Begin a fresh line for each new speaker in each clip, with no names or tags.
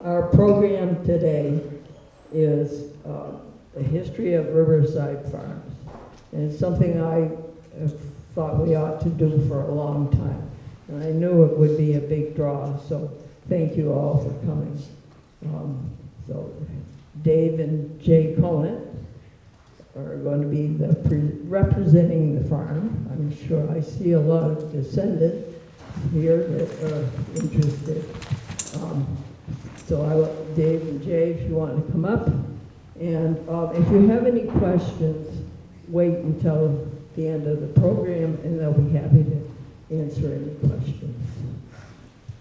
Our program today is the history of Riverside Farms. And it's something I have thought we ought to do for a long time. And I knew it would be a big draw, so thank you all for coming. So Dave and Jay Conant are going to be representing the farm. I'm sure I see a lot of descendants here that are interested. So I let Dave and Jay, if you want to come up. And if you have any questions, wait until the end of the program and they'll be happy to answer any questions.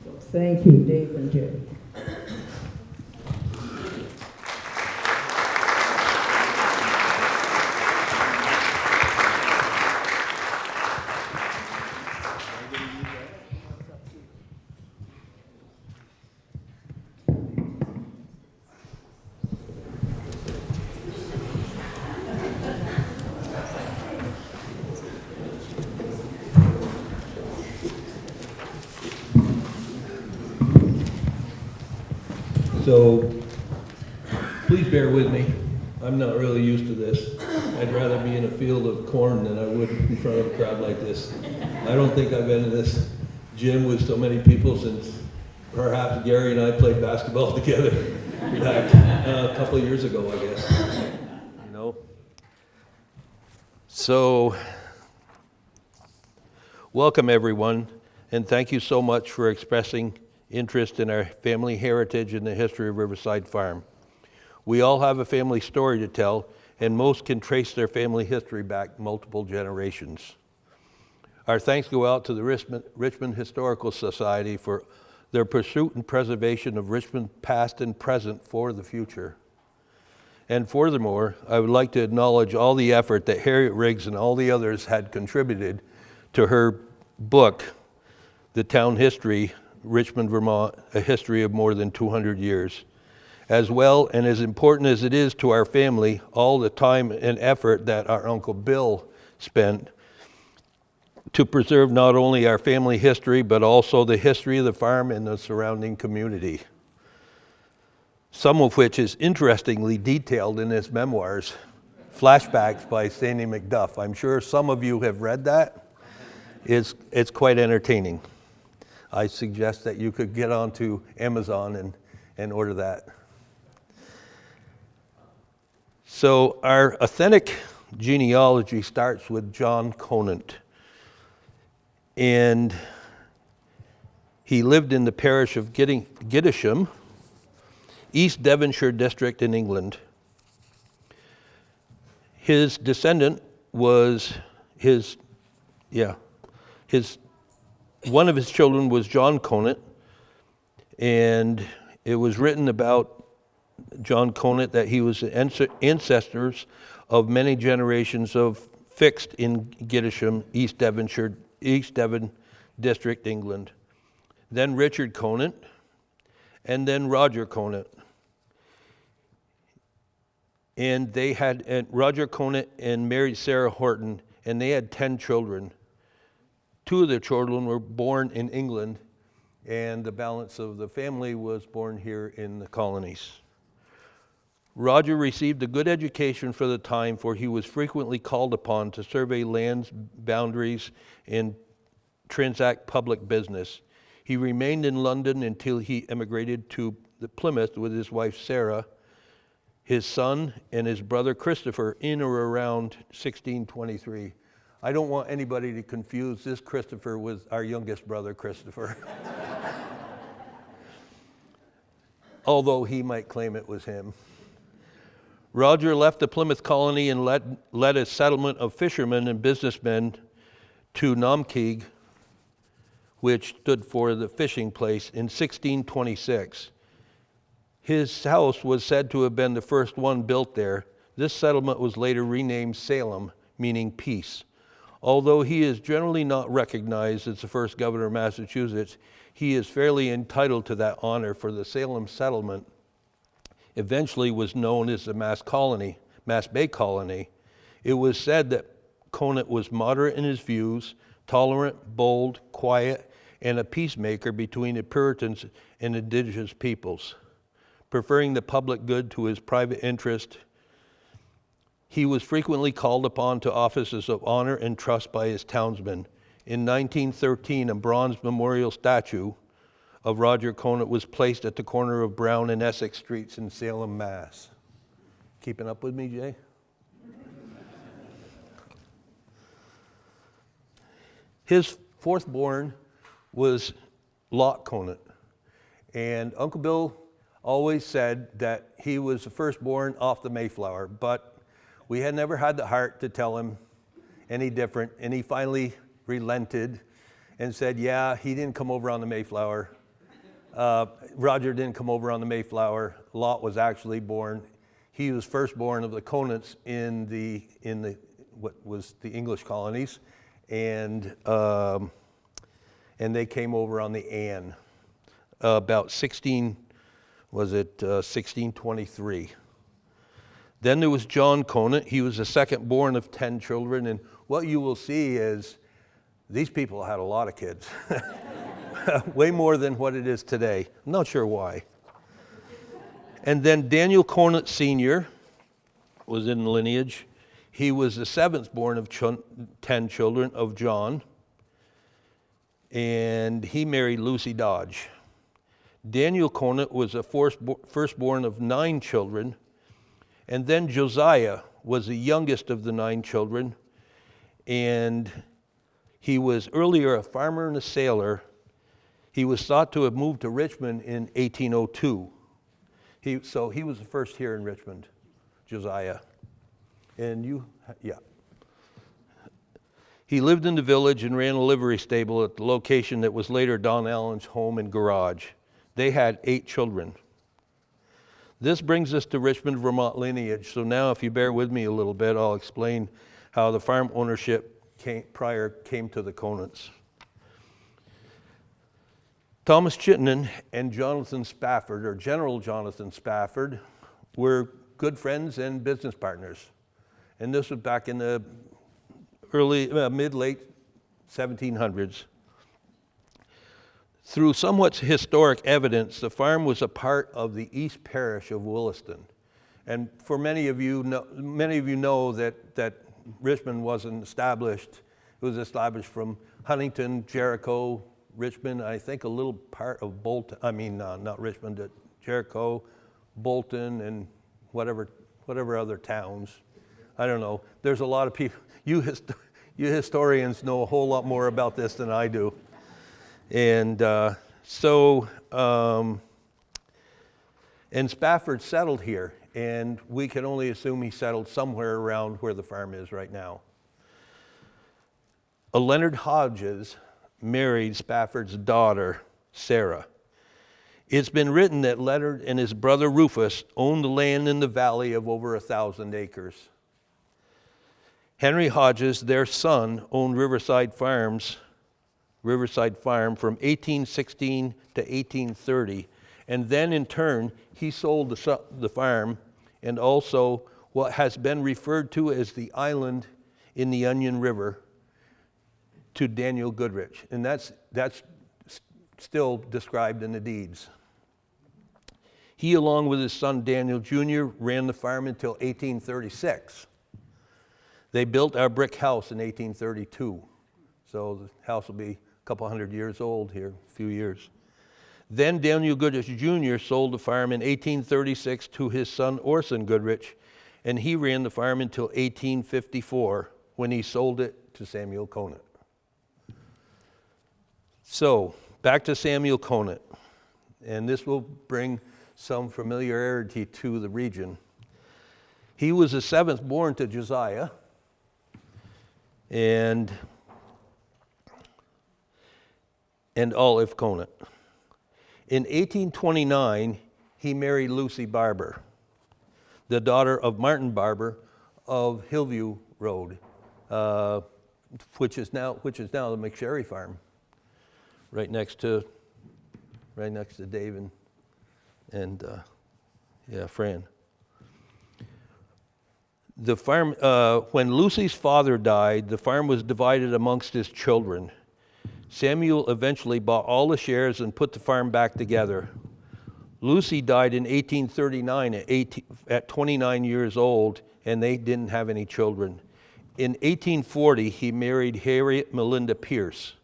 So thank you, Dave and Jay.
So please bear with me. I'm not really used to this. I'd rather be in a field of corn than I would in front of a crowd like this. I don't think I've been in this gym with so many people since perhaps Gary and I played basketball together back a couple of years ago, I guess. You know. So welcome everyone, and thank you so much for expressing interest in our family heritage and the history of Riverside Farm. We all have a family story to tell, and most can trace their family history back multiple generations. Our thanks go out to the Richmond Historical Society for their pursuit and preservation of Richmond past and present for the future. And furthermore, I would like to acknowledge all the effort that Harriet Riggs and all the others had contributed to her book, The Town History, Richmond, Vermont, a history of more than 200 years. As well, and as important as it is to our family, all the time and effort that our Uncle Bill spent to preserve not only our family history, but also the history of the farm and the surrounding community. Some of which is interestingly detailed in his memoirs, Flashbacks by Sandy McDuff. I'm sure some of you have read that. It's quite entertaining. I suggest that you could get onto Amazon and order that. So our authentic genealogy starts with John Conant. And he lived in the parish of Gittisham, East Devonshire district in England. His descendant was one of his children was John Conant, and it was written about John Conant that he was ancestors of many generations of fixed in Gittisham, East Devon district, England. Then Richard Conant, and then Roger Conant. And they had Roger Conant and married Sarah Horton, and they had 10 children. 2 of their children were born in England, and the balance of the family was born here in the colonies. Roger received a good education for the time, for he was frequently called upon to survey lands, boundaries, and transact public business. He remained in London until he emigrated to Plymouth with his wife Sarah, his son, and his brother Christopher in or around 1623. I don't want anybody to confuse this Christopher with our youngest brother, Christopher. Although he might claim it was him. Roger left the Plymouth colony and led a settlement of fishermen and businessmen to Namkeeg, which stood for the fishing place, in 1626. His house was said to have been the first one built there. This settlement was later renamed Salem, meaning peace. Although he is generally not recognized as the first governor of Massachusetts, he is fairly entitled to that honor, for the Salem settlement eventually was known as the Mass Bay Colony. It was said that Conant was moderate in his views, tolerant, bold, quiet, and a peacemaker between the Puritans and indigenous peoples. preferring the public good to his private interest. He was frequently called upon to offices of honor and trust by his townsmen. In 1913, a bronze memorial statue of Roger Conant was placed at the corner of Brown and Essex Streets in Salem, Mass. Keeping up with me, Jay? His fourth born was Lot Conant. And Uncle Bill always said that he was the firstborn off the Mayflower, but we had never had the heart to tell him any different. And he finally relented and said, yeah, he didn't come over on the Mayflower. Roger didn't come over on the Mayflower. Lot was actually born. He was firstborn of the Conants in the what was the English colonies, and they came over on the Anne about 1623. Then there was John Conant. He was the second born of 10 children, and what you will see is these people had a lot of kids. Way more than what it is today. I'm not sure why. And then Daniel Conant Sr. was in the lineage. He was the seventh born of 10 children of John, and he married Lucy Dodge. Daniel Conant was the firstborn of 9 children, and then Josiah was the youngest of the 9 children, and he was earlier a farmer and a sailor. He was thought to have moved to Richmond in 1802. So he was the first here in Richmond, Josiah. And yeah. He lived in the village and ran a livery stable at the location that was later Don Allen's home and garage. They had 8 children. This brings us to Richmond, Vermont lineage. So now if you bear with me a little bit, I'll explain how the farm ownership came to the Conants. Thomas Chittenden and Jonathan Spafford, or General Jonathan Spafford, were good friends and business partners. And this was back in the mid-late 1700s. Through somewhat historic evidence, the farm was a part of the East Parish of Williston. And for many of you know that Richmond wasn't established. It was established from Huntington, Jericho, Richmond, I think a little part of Bolton, not Richmond, Jericho, Bolton, and whatever other towns. I don't know. There's a lot of people, you historians know a whole lot more about this than I do. And and Spafford settled here, and we can only assume he settled somewhere around where the farm is right now. A Leonard Hodges married Spafford's daughter, Sarah. It's been written that Leonard and his brother Rufus owned the land in the valley of over 1,000 acres. Henry Hodges, their son, owned Riverside Farm from 1816 to 1830, and then in turn he sold the farm and also what has been referred to as the island in the Onion River to Daniel Goodrich, and that's still described in the deeds. He, along with his son Daniel Jr., ran the farm until 1836. They built our brick house in 1832, so the house will be a couple hundred years old here, a few years. Then Daniel Goodrich Jr. sold the farm in 1836 to his son Orson Goodrich, and he ran the farm until 1854 when he sold it to Samuel Conant. So, back to Samuel Conant, and this will bring some familiarity to the region. He was the seventh born to Josiah, and Olive Conant. In 1829, he married Lucy Barber, the daughter of Martin Barber of Hillview Road, which is now the McSherry Farm, right next to Dave and Fran. The farm, when Lucy's father died, the farm was divided amongst his children. Samuel eventually bought all the shares and put the farm back together. Lucy died in 1839 at 29 years old, and they didn't have any children. In 1840, he married Harriet Melinda Pierce.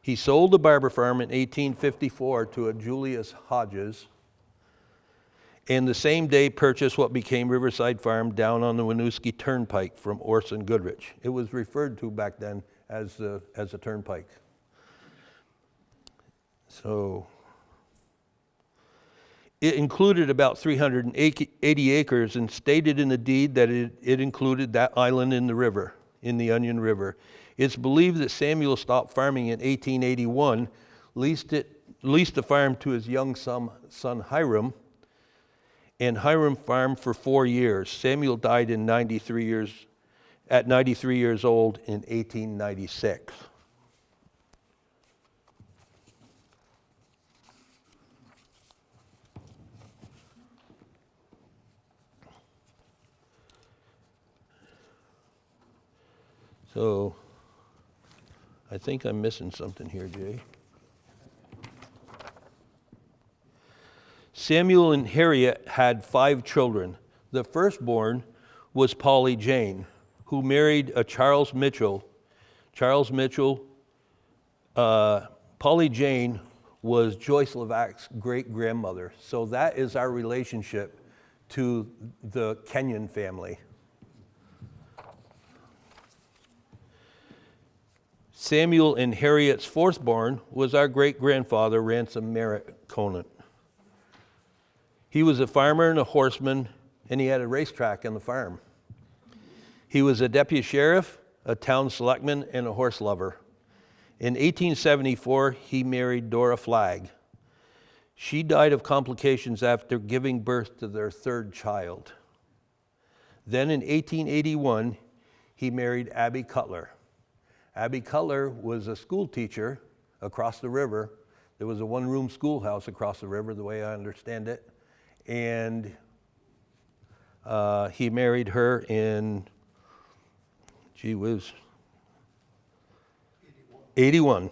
He sold the Barber Farm in 1854 to a Julius Hodges, and the same day purchased what became Riverside Farm down on the Winooski Turnpike from Orson Goodrich. It was referred to back then as a turnpike. So it included about 380 acres and stated in the deed that it included that island in the river, in the Onion River. It's believed that Samuel stopped farming in 1881, leased the farm to his young son Hiram, and Hiram farmed for 4 years. Samuel died at 93 years old in 1896. So, I think I'm missing something here, Jay. Samuel and Harriet had 5 children. The firstborn was Polly Jane, who married a Charles Mitchell. Polly Jane was Joyce Levac's great-grandmother. So that is our relationship to the Kenyon family. Samuel and Harriet's fourthborn was our great-grandfather, Ransom Merritt Conant. He was a farmer and a horseman, and he had a racetrack on the farm. He was a deputy sheriff, a town selectman, and a horse lover. In 1874, he married Dora Flagg. She died of complications after giving birth to their 3rd child. Then in 1881, he married Abby Cutler. Abby Cutler was a school teacher across the river. There was a one-room schoolhouse across the river, the way I understand it. And he married her in, 81.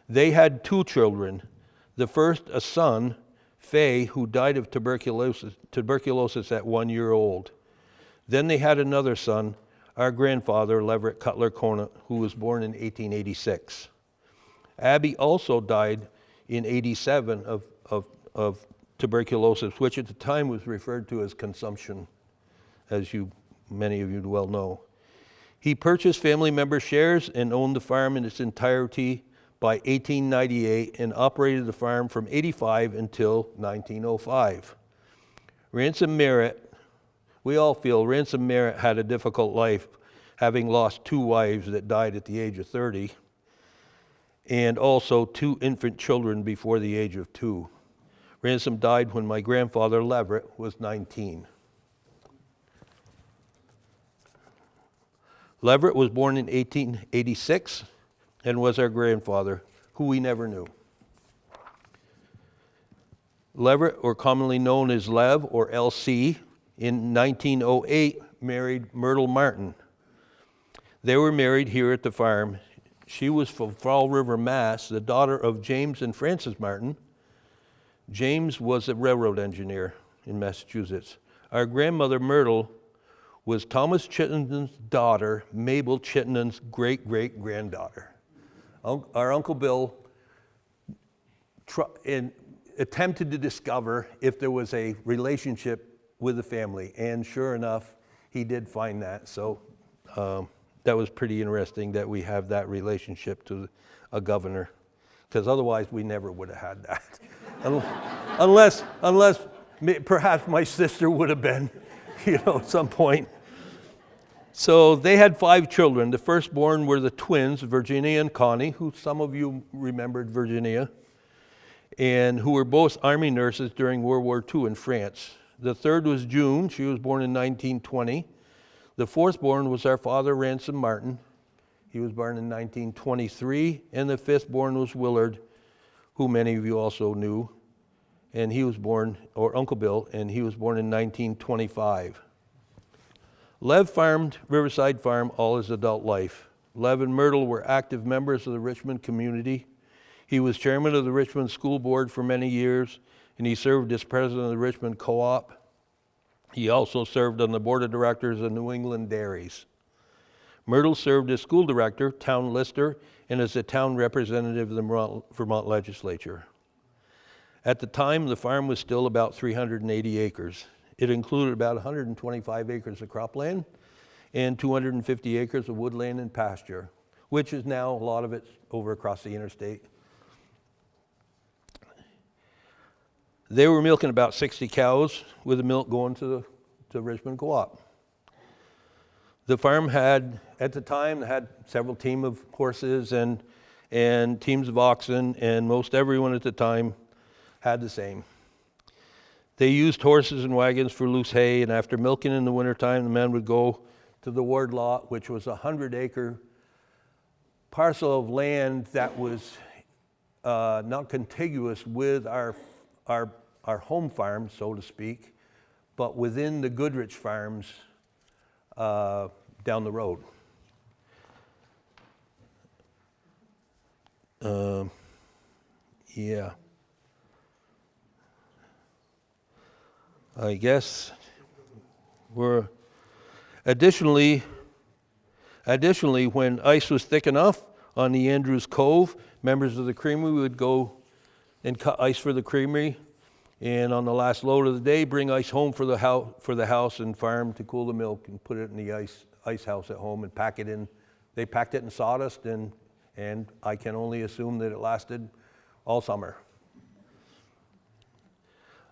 They had 2 children. The first, a son, Fay, who died of tuberculosis at 1 year old. Then they had another son, our grandfather, Leverett Cutler Conant, who was born in 1886. Abby also died in 87 of tuberculosis, which at the time was referred to as consumption, as many of you well know. He purchased family member shares and owned the farm in its entirety by 1898 and operated the farm from 85 until 1905. Ransom Merritt, we all feel Ransom Merritt had a difficult life, having lost 2 wives that died at the age of 30, and also 2 infant children before the age of 2. Ransom died when my grandfather, Leverett, was 19. Leverett was born in 1886 and was our grandfather, who we never knew. Leverett, or commonly known as Lev or LC, in 1908 married Myrtle Martin. They were married here at the farm. She was from Fall River, Mass., the daughter of James and Frances Martin. James was a railroad engineer in Massachusetts. Our grandmother, Myrtle, was Thomas Chittenden's daughter, Mabel Chittenden's great-great-granddaughter. Our Uncle Bill attempted to discover if there was a relationship with the family, and sure enough, he did find that. So that was pretty interesting that we have that relationship to a governor, because otherwise we never would have had that. unless perhaps my sister would have been, at some point. So they had 5 children. The firstborn were the twins, Virginia and Connie, who some of you remembered Virginia, and who were both Army nurses during World War II in France. The third was June. She was born in 1920. The fourthborn was our father, Ransom Martin. He was born in 1923. And the fifthborn was Willard, who many of you also knew. And he was born, or Uncle Bill, and he was born in 1925. Lev farmed Riverside Farm all his adult life. Lev and Myrtle were active members of the Richmond community. He was chairman of the Richmond School Board for many years, and he served as president of the Richmond Co-op. He also served on the board of directors of New England Dairies. Myrtle served as school director, town lister, and as a town representative of the Vermont legislature. At the time, the farm was still about 380 acres. It included about 125 acres of cropland and 250 acres of woodland and pasture, which is now, a lot of it's over across the interstate. They were milking about 60 cows, with the milk going to Richmond Co-op. The farm had, at the time, had several teams of horses and teams of oxen, and most everyone at the time had the same. They used horses and wagons for loose hay, and after milking in the wintertime, the men would go to the ward lot, which was a 100-acre parcel of land that was not contiguous with our home farm, so to speak, but within the Goodrich farms down the road. Yeah. I guess we're additionally, when ice was thick enough on the Andrews Cove, members of the creamery would go and cut ice for the creamery, and on the last load of the day, bring ice home for the house and farm to cool the milk and put it in the ice house at home and pack it in. They packed it in sawdust, and I can only assume that it lasted all summer.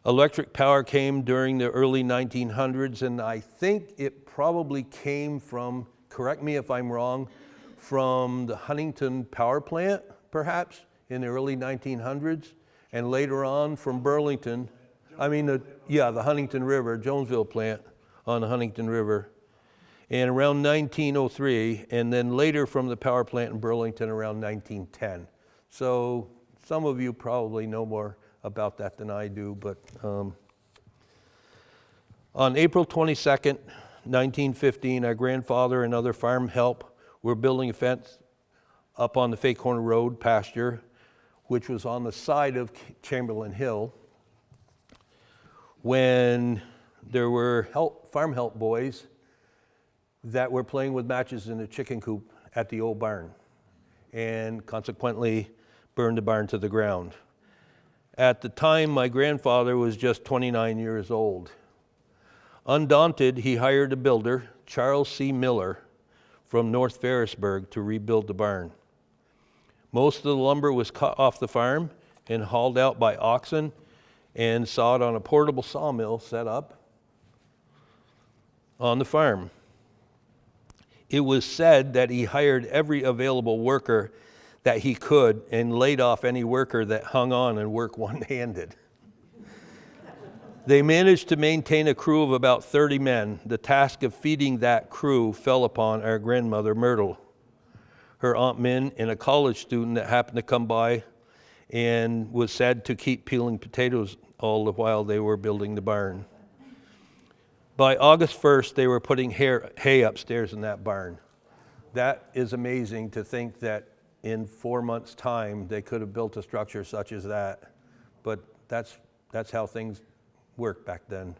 Electric power came during the early 1900s, and I think it probably came from, correct me if I'm wrong, from the Huntington power plant, perhaps, in the early 1900s, and later on from Burlington. The Huntington River, Jonesville plant on the Huntington River, and around 1903, and then later from the power plant in Burlington around 1910. So some of you probably know more about that than I do, but on April 22nd, 1915, our grandfather and other farm help were building a fence up on the Fay Corner Road pasture, which was on the side of Chamberlain Hill, when there were farm help boys that were playing with matches in a chicken coop at the old barn, and consequently burned the barn to the ground. At the time, my grandfather was just 29 years old. Undaunted, he hired a builder, Charles C. Miller, from North Ferrisburgh to rebuild the barn. Most of the lumber was cut off the farm and hauled out by oxen and sawed on a portable sawmill set up on the farm. It was said that he hired every available worker that he could and laid off any worker that hung on and worked one-handed. They managed to maintain a crew of about 30 men. The task of feeding that crew fell upon our grandmother, Myrtle, her Aunt Min, and a college student that happened to come by and was said to keep peeling potatoes all the while they were building the barn. By August 1st, they were putting hay upstairs in that barn. That is amazing to think that in 4 months' time, they could have built a structure such as that. But that's how things worked back then.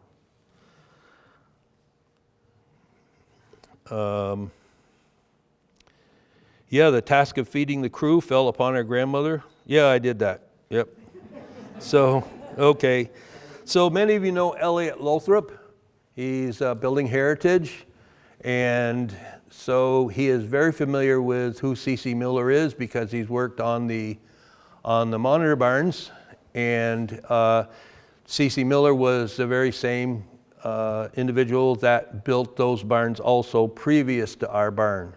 The task of feeding the crew fell upon our grandmother. Yeah, I did that. Yep. So, okay. So many of you know Elliot Lothrop. He's building heritage, and so he is very familiar with who C.C. Miller is because he's worked on the monitor barns, and C.C. Miller was the very same individual that built those barns also previous to our barn.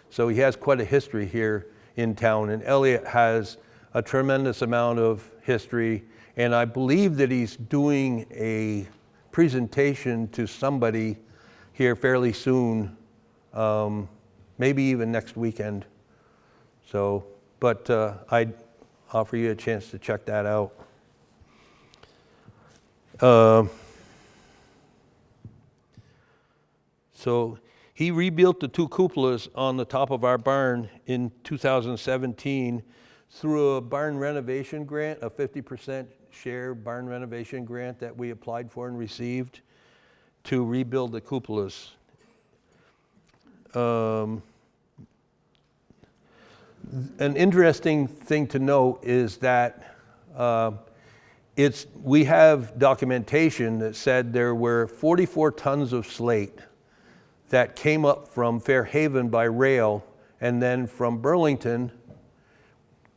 So he has quite a history here in town, and Elliot has a tremendous amount of history, and I believe that he's doing a presentation to somebody here fairly soon, maybe even next weekend. So, but I'd offer you a chance to check that out. So he rebuilt the two cupolas on the top of our barn in 2017 through a barn renovation grant, a 50% share barn renovation grant that we applied for and received to rebuild the cupolas. An interesting thing to note is that we have documentation that said there were 44 tons of slate that came up from Fairhaven by rail, and then from Burlington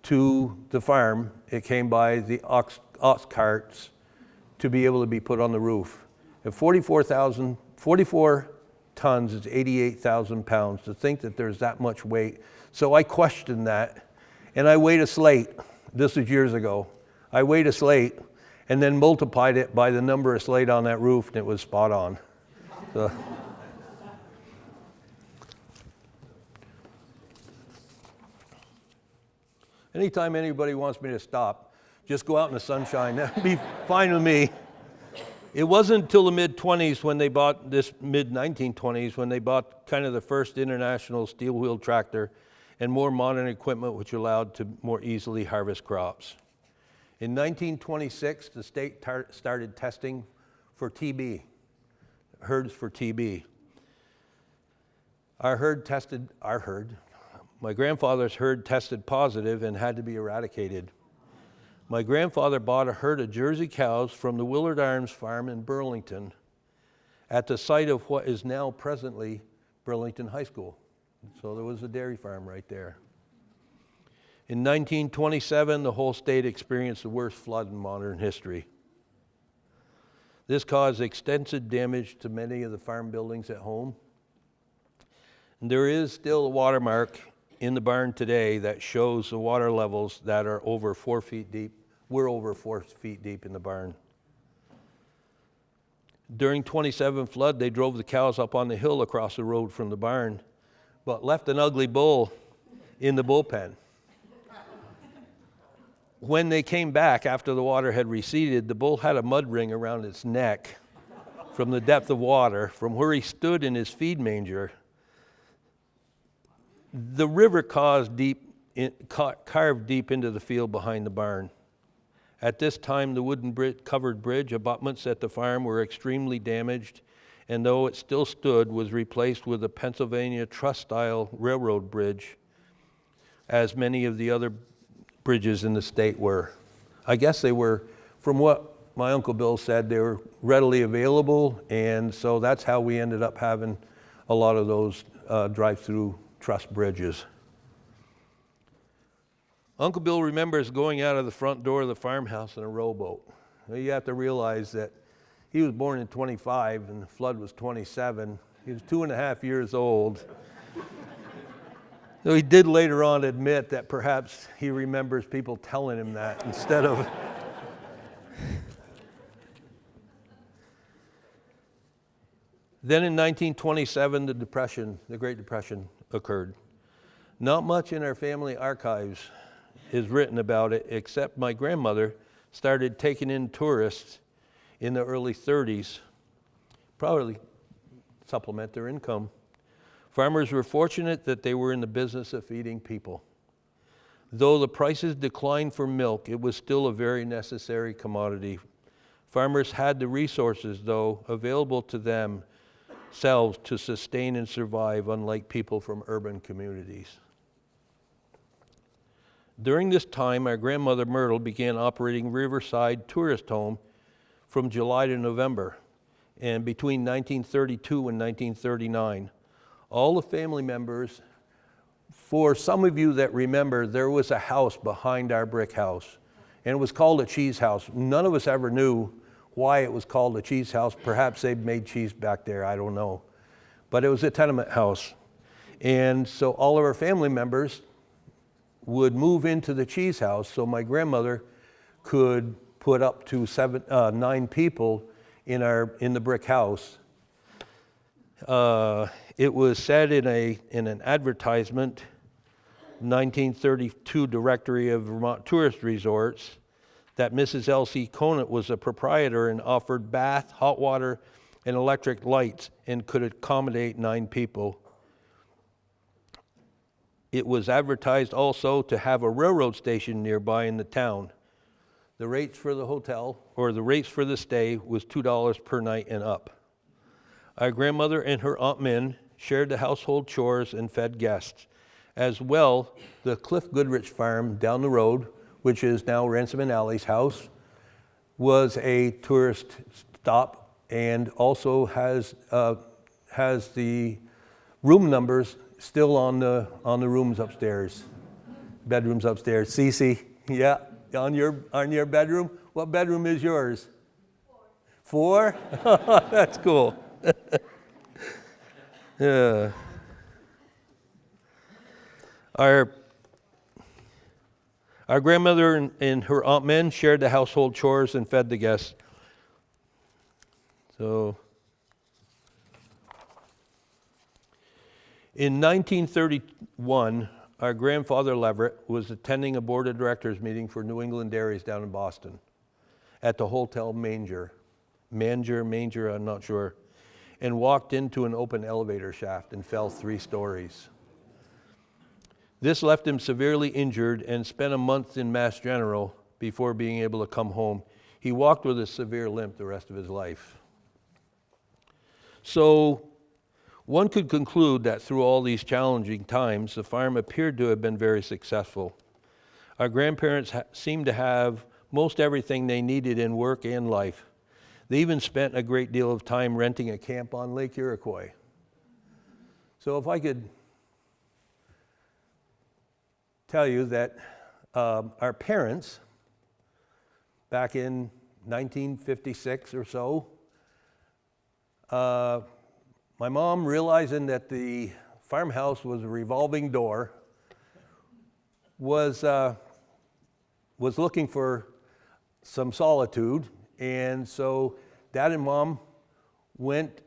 to the farm, it came by the ox carts to be able to be put on the roof. And 44 tons is 88,000 pounds. To think that there's that much weight. So I questioned that, and I weighed a slate. This was years ago. I weighed a slate and then multiplied it by the number of slate on that roof, and it was spot on. So. Anytime anybody wants me to stop, just go out in the sunshine. That'd be fine with me. It wasn't until the mid-20s when they bought this, mid-1920s, when they bought kind of the first international steel wheel tractor and more modern equipment which allowed to more easily harvest crops. In 1926, the state started testing for TB, herds for TB. My grandfather's herd tested positive and had to be eradicated. My grandfather bought a herd of Jersey cows from the Willard Arms Farm in Burlington at the site of what is now presently Burlington High School. So there was a dairy farm right there. In 1927, the whole state experienced the worst flood in modern history. This caused extensive damage to many of the farm buildings at home. And there is still a watermark in the barn today that shows the water levels that are over 4 feet deep. We're over 4 feet deep in the barn. During 27 flood, they drove the cows up on the hill across the road from the barn, but left an ugly bull in the bullpen. When they came back after the water had receded, the bull had a mud ring around its neck from the depth of water from where he stood in his feed manger. The river carved deep into the field behind the barn. At this time, the wooden covered bridge abutments at the farm were extremely damaged, and though it still stood, was replaced with a Pennsylvania truss-style railroad bridge, as many of the other bridges in the state were. I guess they were, from what my Uncle Bill said, they were readily available, and so that's how we ended up having a lot of those drive-through truss bridges. Uncle Bill remembers going out of the front door of the farmhouse in a rowboat. Now, you have to realize that he was born in 25 and the flood was 27. He was 2.5 years old. So he did later on admit that perhaps he remembers people telling him that instead of... Then in 1927, the Great Depression occurred. Not much in our family archives is written about it, except my grandmother started taking in tourists in the early 30s, probably supplement their income. Farmers were fortunate that they were in the business of feeding people. Though the prices declined for milk, it was still a very necessary commodity. Farmers had the resources, though, available to themselves to sustain and survive, unlike people from urban communities. During this time, my grandmother Myrtle began operating Riverside Tourist Home from July to November, and between 1932 and 1939. All the family members, for some of you that remember, there was a house behind our brick house, and it was called a cheese house. None of us ever knew why it was called a cheese house. Perhaps they made cheese back there, I don't know. But it was a tenement house. And so all of our family members would move into the cheese house, so my grandmother could put up to 9 people in the brick house. It was said in an advertisement, 1932 Directory of Vermont Tourist Resorts, that Mrs. L.C. Conant was a proprietor and offered bath, hot water, and electric lights and could accommodate 9 people. It was advertised also to have a railroad station nearby in the town. The rates for the hotel, or the rates for the stay, was $2 per night and up. Our grandmother and her Aunt Min shared the household chores and fed guests. As well, the Cliff Goodrich farm down the road, which is now Ransom and Alley's house, was a tourist stop and also has the room numbers still on the rooms upstairs, bedrooms upstairs. Cece, yeah, on your bedroom. What bedroom is yours? 4. 4? That's cool. Yeah. Our grandmother and her Aunt Min shared the household chores and fed the guests. So, in 1931, our grandfather Leverett was attending a board of directors meeting for New England Dairies down in Boston at the Hotel Manger, I'm not sure, and walked into an open elevator shaft and fell 3 stories. This left him severely injured and spent a month in Mass General before being able to come home. He walked with a severe limp the rest of his life. So, one could conclude that through all these challenging times, the farm appeared to have been very successful. Our grandparents seemed to have most everything they needed in work and life. They even spent a great deal of time renting a camp on Lake Iroquois. So if I could tell you that our parents, back in 1956 or so, my mom, realizing that the farmhouse was a revolving door, was looking for some solitude, and so Dad and Mom went.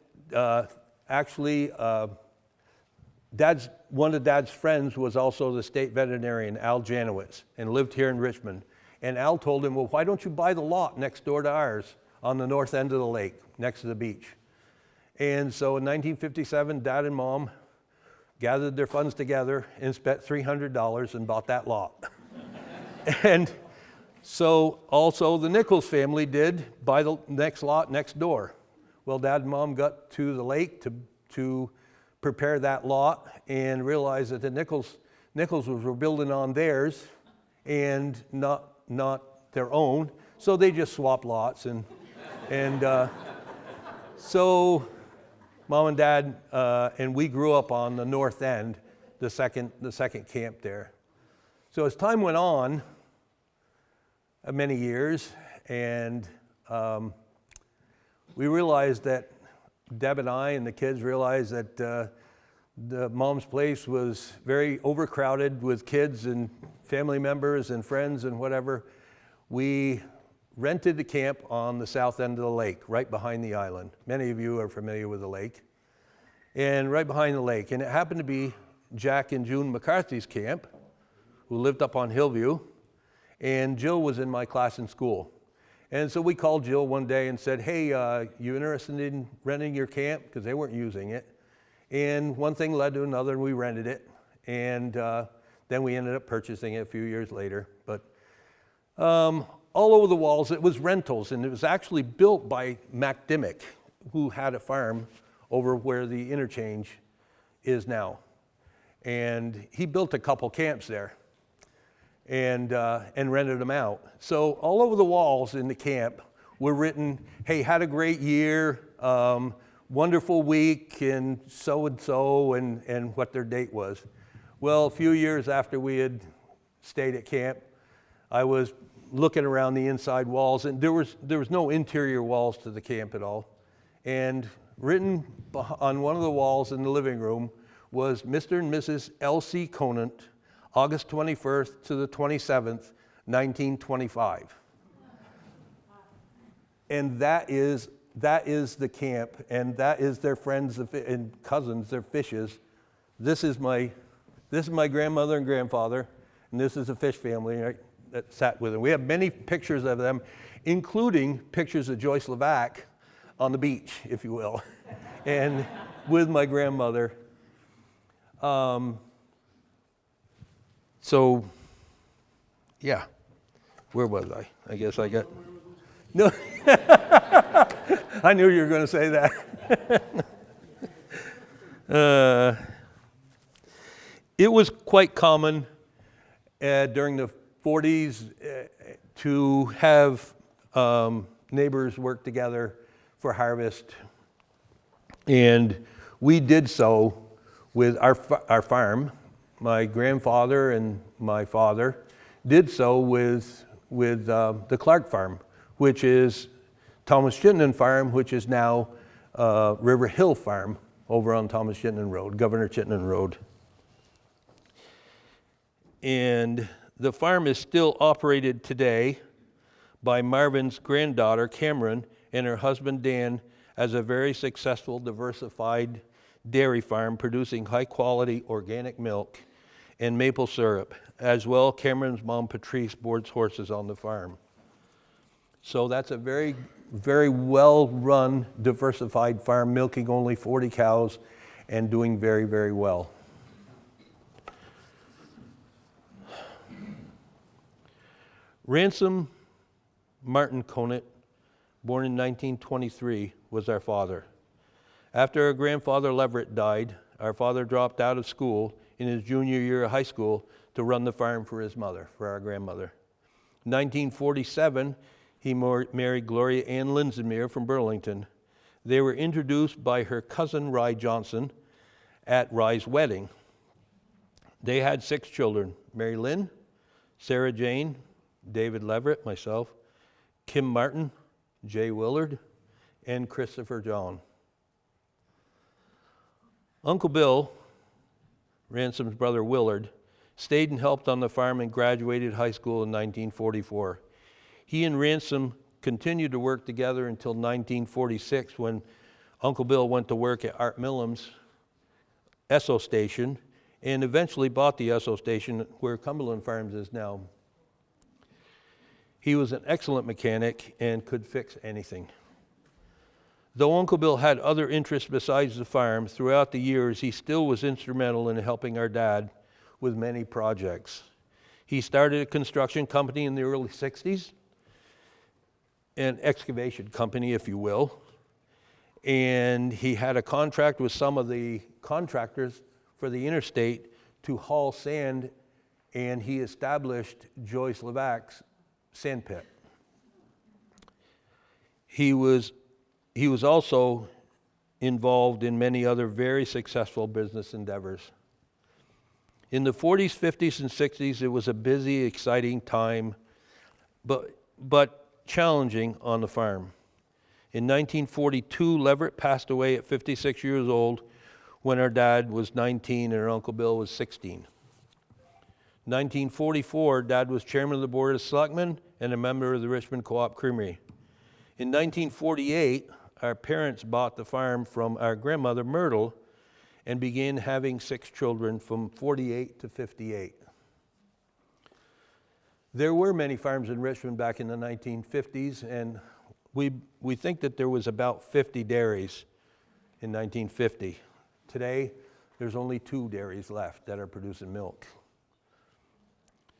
One of Dad's friends was also the state veterinarian, Al Janowitz, and lived here in Richmond. And Al told him, well, why don't you buy the lot next door to ours on the north end of the lake, next to the beach? And so in 1957, Dad and Mom gathered their funds together and spent $300 and bought that lot. And so also the Nichols family did buy the next lot next door. Well, Dad and Mom got to the lake to prepare that lot and realized that the Nichols were building on theirs and not their own. So they just swapped lots and so Mom and Dad and we grew up on the north end, the second camp there. So as time went on, many years, and we realized that Deb and I and the kids realized that the Mom's place was very overcrowded with kids and family members and friends and whatever. We rented the camp on the south end of the lake, right behind the island. Many of you are familiar with the lake. And right behind the lake. And it happened to be Jack and June McCarthy's camp, who lived up on Hillview. And Jill was in my class in school. And so we called Jill one day and said, hey, you interested in renting your camp? Because they weren't using it. And one thing led to another, and we rented it. And then we ended up purchasing it a few years later. But all over the walls, it was rentals. And it was actually built by Mac Dimmick, who had a farm over where the interchange is now. And he built a couple camps there. And rented them out. So all over the walls in the camp were written, hey, had a great year, wonderful week, and so, and what their date was. Well, a few years after we had stayed at camp, I was looking around the inside walls, and there was no interior walls to the camp at all. And written on one of the walls in the living room was Mr. and Mrs. L.C. Conant, August 21st to the 27th, 1925. And that is the camp, and that is their friends and cousins, their fishes. This is my grandmother and grandfather, and this is a fish family, right, that sat with them. We have many pictures of them, including pictures of Joyce Levac on the beach, if you will, and with my grandmother. So, yeah, where was I? I guess I got, no, I knew you were going to say that. It was quite common during the 40s to have neighbors work together for harvest. And we did so with our farm. My grandfather and my father did so with the Clark Farm, which is Thomas Chittenden Farm, which is now River Hill Farm over on Thomas Chittenden Road, Governor Chittenden Road. And the farm is still operated today by Marvin's granddaughter, Cameron, and her husband, Dan, as a very successful, diversified dairy farm producing high-quality organic milk and maple syrup. As well, Cameron's mom, Patrice, boards horses on the farm. So that's a very, very well-run, diversified farm, milking only 40 cows and doing very, very well. Ransom Martin Conant, born in 1923, was our father. After our grandfather Leverett died, our father dropped out of school in his junior year of high school to run the farm for his mother, for our grandmother. In 1947, he married Gloria Ann Linsenmere from Burlington. They were introduced by her cousin Rye Johnson at Rye's wedding. They had 6 children: Mary Lynn, Sarah Jane, David Leverett, myself, Kim Martin, Jay Willard, and Christopher John. Uncle Bill, Ransom's brother Willard, stayed and helped on the farm and graduated high school in 1944. He and Ransom continued to work together until 1946, when Uncle Bill went to work at Art Millam's Esso station and eventually bought the Esso station where Cumberland Farms is now. He was an excellent mechanic and could fix anything. Though Uncle Bill had other interests besides the farm, throughout the years he still was instrumental in helping our dad with many projects. He started a construction company in the early 60s, an excavation company, if you will, and he had a contract with some of the contractors for the interstate to haul sand, and he established Joyce Levac's sand pit. He was also involved in many other very successful business endeavors. In the 40s, 50s, and 60s, it was a busy, exciting time, but challenging on the farm. In 1942, Leverett passed away at 56 years old when our dad was 19 and our Uncle Bill was 16. 1944, Dad was chairman of the Board of Selectmen and a member of the Richmond Co-op Creamery. In 1948, our parents bought the farm from our grandmother, Myrtle, and began having 6 children from 48 to 58. There were many farms in Richmond back in the 1950s, and we think that there was about 50 dairies in 1950. Today, there's only 2 dairies left that are producing milk.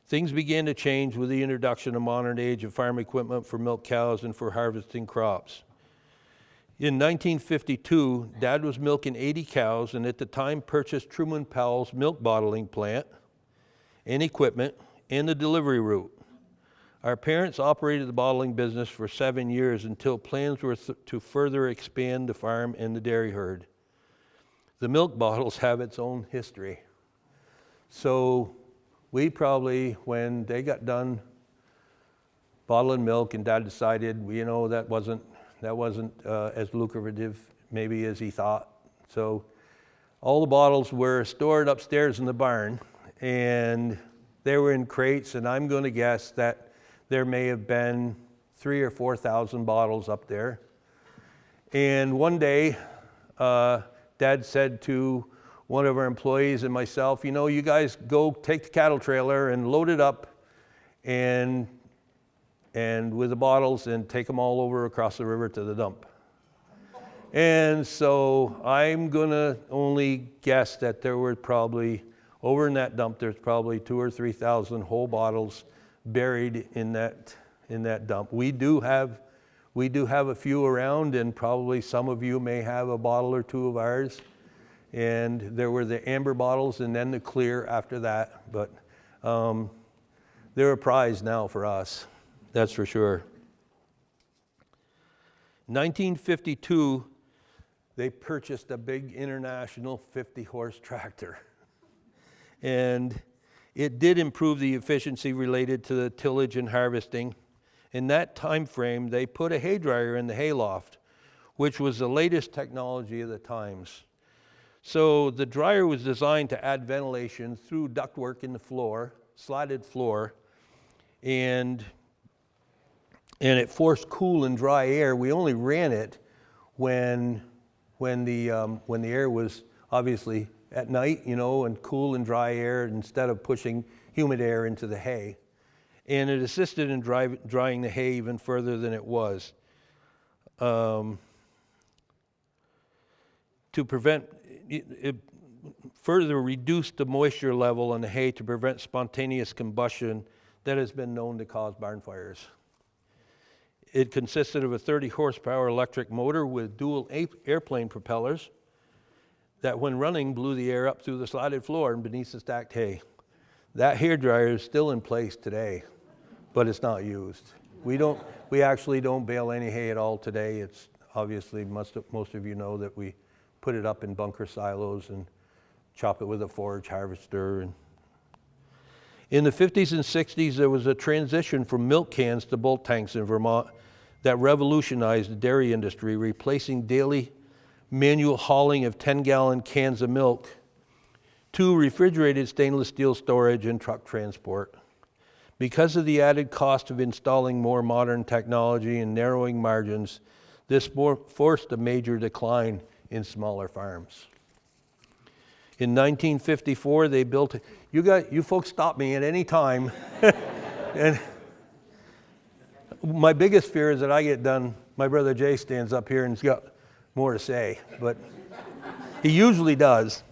Things began to change with the introduction of modern age of farm equipment for milk cows and for harvesting crops. In 1952, Dad was milking 80 cows and at the time purchased Truman Powell's milk bottling plant and equipment and the delivery route. Our parents operated the bottling business for 7 years until plans were to further expand the farm and the dairy herd. The milk bottles have its own history. So we probably, when they got done bottling milk and Dad decided, that wasn't as lucrative maybe as he thought. So all the bottles were stored upstairs in the barn and they were in crates, and I'm going to guess that there may have been 3,000 or 4,000 bottles up there. And one day, Dad said to one of our employees and myself, you guys go take the cattle trailer and load it up and with the bottles and take them all over across the river to the dump. And so I'm gonna only guess that there were probably Over in that dump, there's probably 2,000 or 3,000 whole bottles buried in that dump. We do have a few around, and probably some of you may have a bottle or two of ours. And there were the amber bottles and then the clear after that. But they're a prize now for us, that's for sure. 1952, they purchased a big International 50-horse tractor. And it did improve the efficiency related to the tillage and harvesting. In that time frame, they put a hay dryer in the hayloft, which was the latest technology of the times. So the dryer was designed to add ventilation through ductwork in the floor, slatted floor, and it forced cool and dry air. We only ran it when the air was obviously at night, and cool and dry air instead of pushing humid air into the hay. And it assisted in drying the hay even further than it was. To prevent, it further reduced the moisture level in the hay to prevent spontaneous combustion that has been known to cause barn fires. It consisted of a 30 horsepower electric motor with dual airplane propellers that when running blew the air up through the slatted floor and beneath the stacked hay. That hair dryer is still in place today, but it's not used. We actually don't bale any hay at all today. It's obviously, most of you know that we put it up in bunker silos and chop it with a forage harvester. In the 50s and 60s, there was a transition from milk cans to bulk tanks in Vermont that revolutionized the dairy industry, replacing daily manual hauling of 10-gallon cans of milk to refrigerated stainless steel storage and truck transport. Because of the added cost of installing more modern technology and narrowing margins, this forced a major decline in smaller farms. In 1954, they built, you folks stop me at any time. And my biggest fear is that I get done, my brother Jay stands up here and he's got more to say, but he usually does.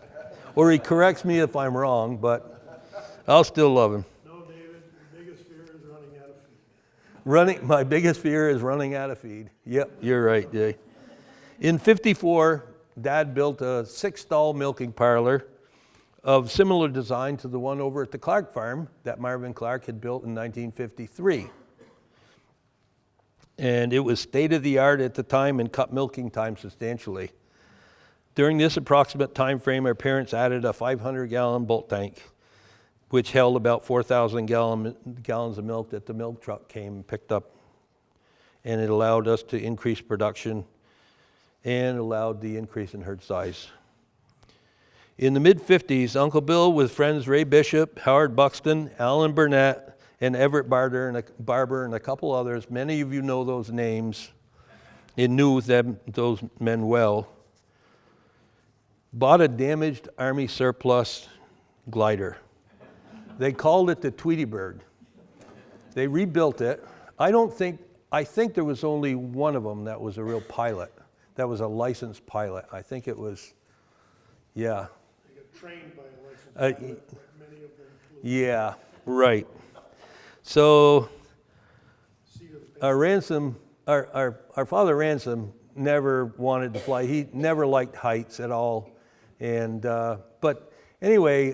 Or he corrects me if I'm wrong, but I'll still love him.
No, David, your biggest fear is running out of feed.
My biggest fear is running out of feed. Yep, you're right, Jay. In 54, Dad built a 6-stall milking parlor of similar design to the one over at the Clark farm that Marvin Clark had built in 1953. And it was state-of-the-art at the time and cut milking time substantially. During this approximate time frame, our parents added a 500-gallon bulk tank, which held about 4,000 gallons of milk that the milk truck came and picked up. And it allowed us to increase production and allowed the increase in herd size. In the mid-50s, Uncle Bill with friends Ray Bishop, Howard Buxton, Alan Burnett, and Everett Barber and a couple others, many of you know those names and knew those men well, bought a damaged Army surplus glider. They called it the Tweety Bird. They rebuilt it. I think there was only one of them that was a real pilot, that was a licensed pilot. I think it was, yeah.
They got trained by a licensed pilot, but many of them flew.
Yeah, right. So our father Ransom never wanted to fly. He never liked heights at all. And but anyway,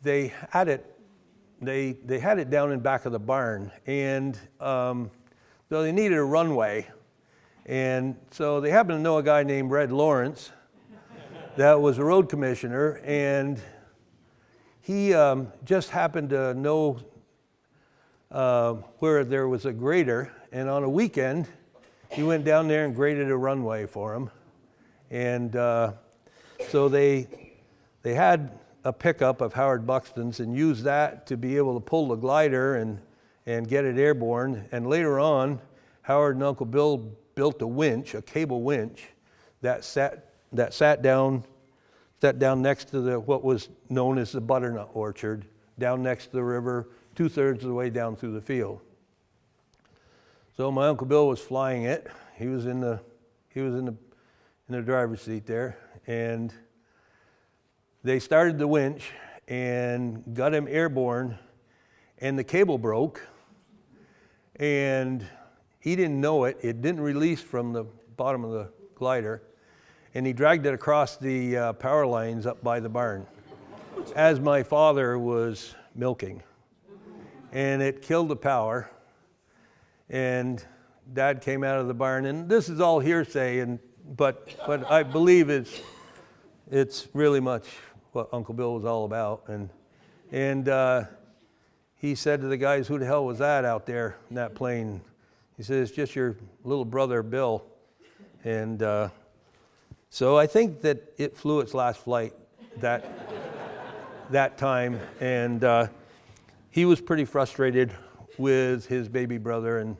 they had it down in back of the barn, and so they needed a runway, and so they happened to know a guy named Red Lawrence that was a road commissioner, and he just happened to know where there was a grader, and on a weekend he went down there and graded a runway for him, and so they had a pickup of Howard Buxton's and used that to be able to pull the glider and get it airborne. And later on, Howard and Uncle Bill built a winch, a cable winch, that sat down next to what was known as the butternut orchard, down next to the river, 2/3 of the way down through the field. So my Uncle Bill was flying it. He was in the driver's seat there, and they started the winch and got him airborne, and the cable broke, and he didn't know it. It didn't release from the bottom of the glider, and he dragged it across the power lines up by the barn as my father was milking. And it killed the power, and Dad came out of the barn, and this is all hearsay, but I believe it's really much what Uncle Bill was all about. And he said to the guys, "Who the hell was that out there in that plane?" He said, "It's just your little brother, Bill." And so I think that it flew its last flight that time. And he was pretty frustrated with his baby brother, and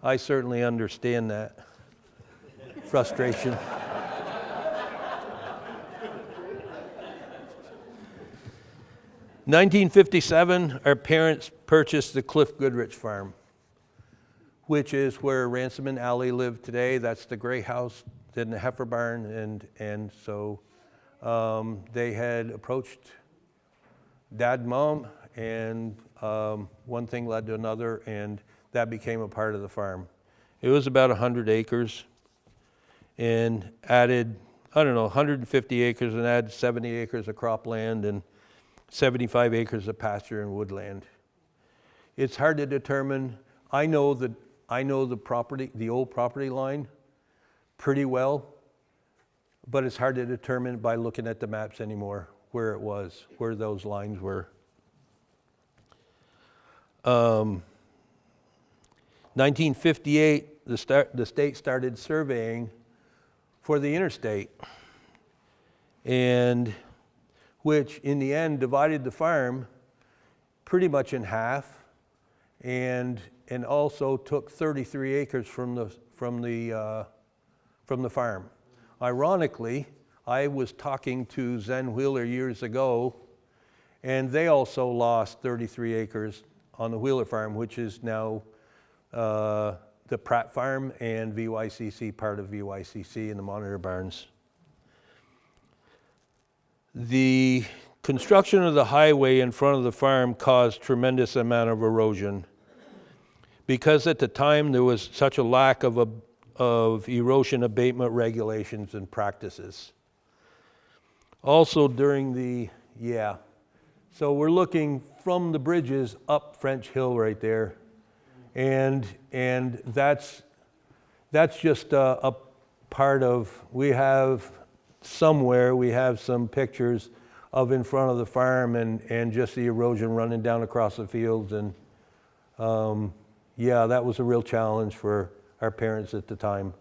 I certainly understand that frustration. In 1957, our parents purchased the Cliff Goodrich Farm, which is where Ransom and Allie live today. That's the gray house in the heifer barn, and so they had approached Dad and Mom, and one thing led to another, and that became a part of the farm. It was about 100 acres, and added, 150 acres, and added 70 acres of cropland and 75 acres of pasture and woodland. It's hard to determine. I know the property, the old property line, pretty well, but it's hard to determine by looking at the maps anymore where it was, where those lines were. 1958, the state started surveying for the interstate, and which in the end divided the farm pretty much in half, and also took 33 acres from the farm. Ironically, I was talking to Zen Wheeler years ago, and they also lost 33 acres on the Wheeler farm, which is now the Pratt Farm and VYCC, part of VYCC in the Monitor Barns. The construction of the highway in front of the farm caused tremendous amount of erosion, because at the time there was such a lack of erosion abatement regulations and practices. Also during so we're looking from the bridges up French Hill right there, and that's just a part of, we have some pictures of in front of the farm, and just the erosion running down across the fields, and that was a real challenge for our parents at the time.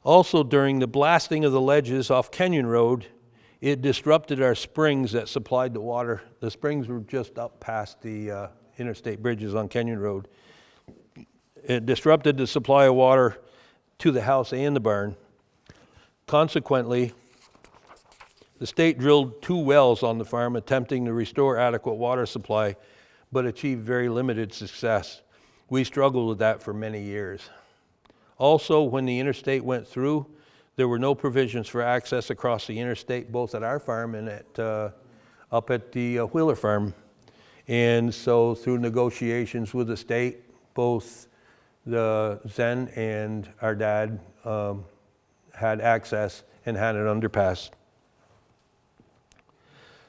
Also, during the blasting of the ledges off Kenyon Road, it disrupted our springs that supplied the water. The springs were just up past the interstate bridges on Kenyon Road. It disrupted the supply of water to the house and the barn. Consequently, the state drilled 2 wells on the farm, attempting to restore adequate water supply, but achieved very limited success. We struggled with that for many years. Also, when the interstate went through, there were no provisions for access across the interstate, both at our farm and up at the Wheeler farm. And so through negotiations with the state, both the Zen and our dad had access and had an underpass.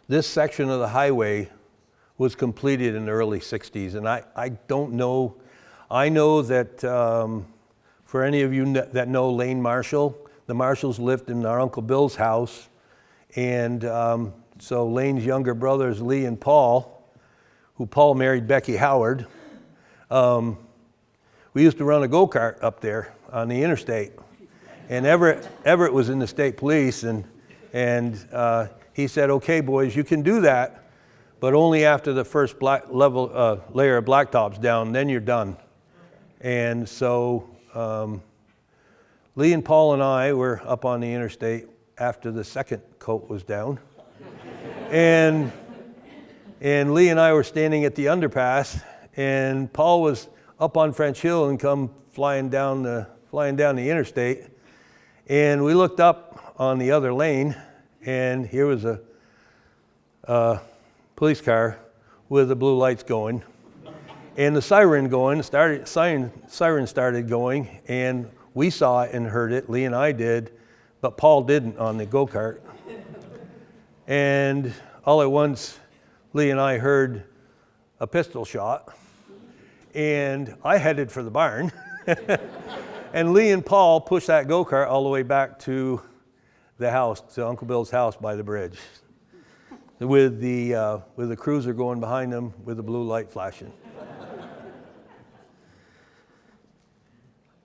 This section of the highway was completed in the early 60s, and I don't know, I know that for any of you that know Lane Marshall, the Marshalls lived in our Uncle Bill's house, and so Lane's younger brothers, Lee and Paul, who Paul married Becky Howard, we used to run a go-kart up there on the interstate, and Everett was in the state police, and he said, "Okay, boys, you can do that, but only after the first layer of blacktop's down, then you're done." And so Lee and Paul and I were up on the interstate after the second coat was down, and Lee and I were standing at the underpass, and Paul was up on French Hill and come flying down the interstate, and we looked up on the other lane, and here was a police car with the blue lights going, and the siren started going, and we saw it and heard it. Lee and I did, but Paul didn't on the go-kart. And all at once, Lee and I heard a pistol shot, and I headed for the barn. And Lee and Paul pushed that go-kart all the way back to the house, to Uncle Bill's house by the bridge, with the cruiser going behind them with the blue light flashing.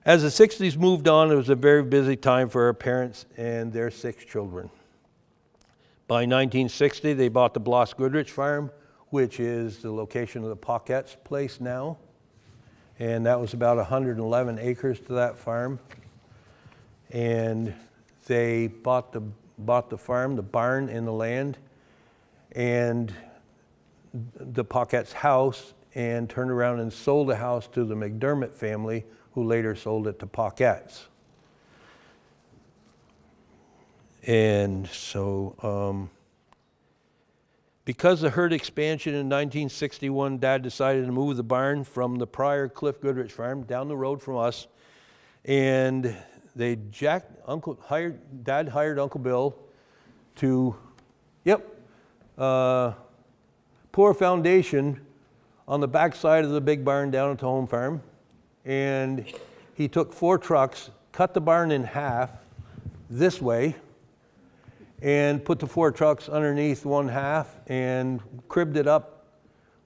As the 60s moved on, it was a very busy time for our parents and their 6 children. By 1960, they bought the Bloss Goodrich Farm, which is the location of the Pauquette's place now. And that was about 111 acres to that farm. And they bought the farm, the barn, and the land, and the Pauquette's house, and turned around and sold the house to the McDermott family, who later sold it to Pauquette's. And so, because of herd expansion in 1961, Dad decided to move the barn from the prior Cliff Goodrich farm down the road from us, and Dad hired Uncle Bill to, pour a foundation on the backside of the big barn down at the home farm. And he took 4 trucks, cut the barn in half this way, and put the 4 trucks underneath one half and cribbed it up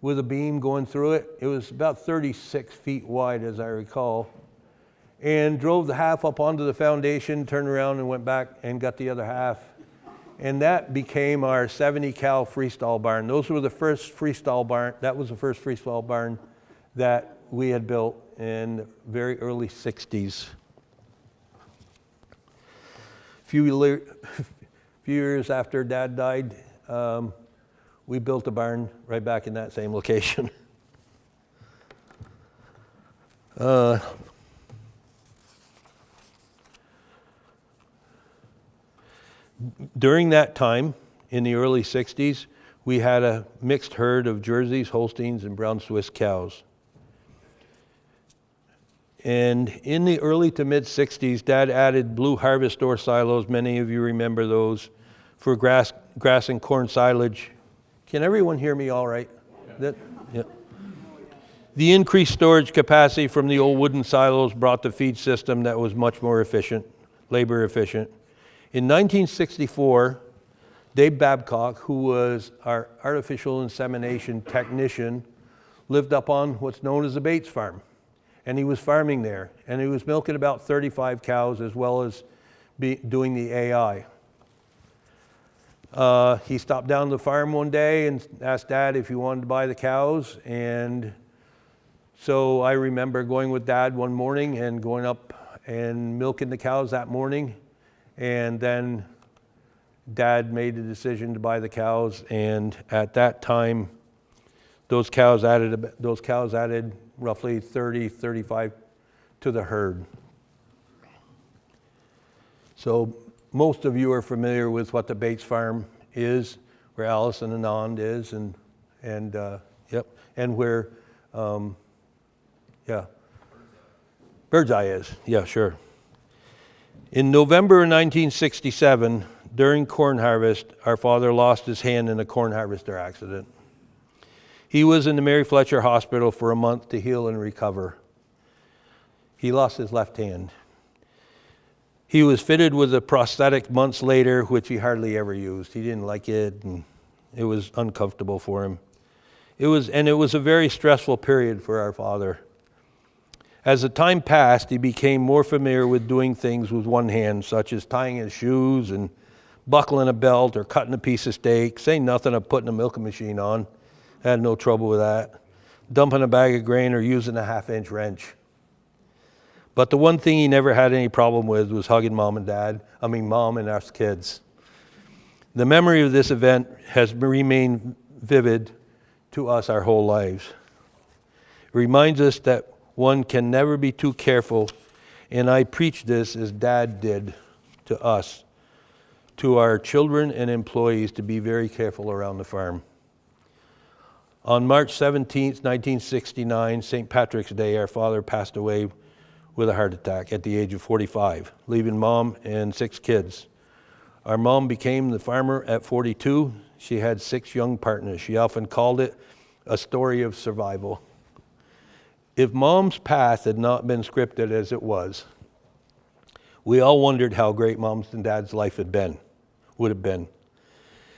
with a beam going through it. It was about 36 feet wide, as I recall, and drove the half up onto the foundation, turned around and went back and got the other half. And that became our 70-cow freestall barn. Those were the first freestall barn. That was the first freestall barn that we had built in the very early 60s. Few years after Dad died, we built a barn right back in that same location. During that time, in the early 60s, we had a mixed herd of Jerseys, Holsteins, and Brown Swiss cows. And in the early to mid 60s, Dad added blue harvest door silos. Many of you remember those for grass and corn silage. Can everyone hear me all right? Yeah. The increased storage capacity from the old wooden silos brought the feed system that was much more efficient, labor efficient. In 1964, Dave Babcock, who was our artificial insemination technician, lived up on what's known as the Bates Farm. And he was farming there, and he was milking about 35 cows as well as doing the AI. He stopped down to the farm one day and asked Dad if he wanted to buy the cows, and so I remember going with Dad one morning and going up and milking the cows that morning, and then Dad made the decision to buy the cows, and at that time, those cows added roughly 35 to the herd. So most of you are familiar with what the Bates Farm is, where Allison and Anand is, and where Birdseye is. Yeah, sure. In November 1967, during corn harvest, our father lost his hand in a corn harvester accident. He was in the Mary Fletcher Hospital for a month to heal and recover. He lost his left hand. He was fitted with a prosthetic months later, which he hardly ever used. He didn't like it, and it was uncomfortable for him. It was a very stressful period for our father. As the time passed, he became more familiar with doing things with one hand, such as tying his shoes and buckling a belt or cutting a piece of steak, saying nothing of putting a milking machine on. Had no trouble with that. Dumping a bag of grain or using a 1/2-inch wrench. But the one thing he never had any problem with was hugging Mom and us kids. The memory of this event has remained vivid to us our whole lives. It reminds us that one can never be too careful, and I preach this as Dad did to us, to our children and employees, to be very careful around the farm. On March 17th, 1969, St. Patrick's Day, our father passed away with a heart attack at the age of 45, leaving Mom and 6 kids. Our mom became the farmer at 42. She had 6 young partners. She often called it a story of survival. If Mom's path had not been scripted as it was, we all wondered how great Mom's and Dad's life would have been.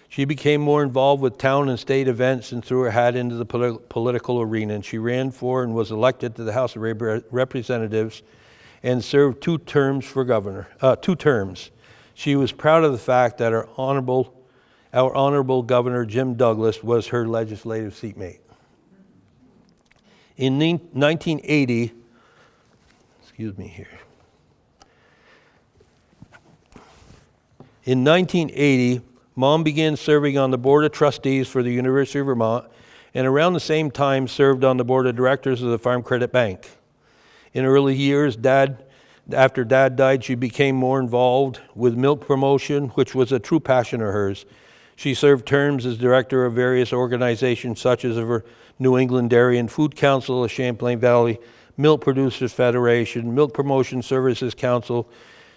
She became more involved with town and state events and threw her hat into the political arena. And she ran for and was elected to the House of Representatives and served 2 terms for governor. 2 terms. She was proud of the fact that our honorable Governor Jim Douglas was her legislative seatmate. In 1980, In 1980, Mom began serving on the Board of Trustees for the University of Vermont, and around the same time served on the Board of Directors of the Farm Credit Bank. In early years, after Dad died, she became more involved with milk promotion, which was a true passion of hers. She served terms as director of various organizations such as the New England Dairy and Food Council, the Champlain Valley Milk Producers Federation, Milk Promotion Services Council.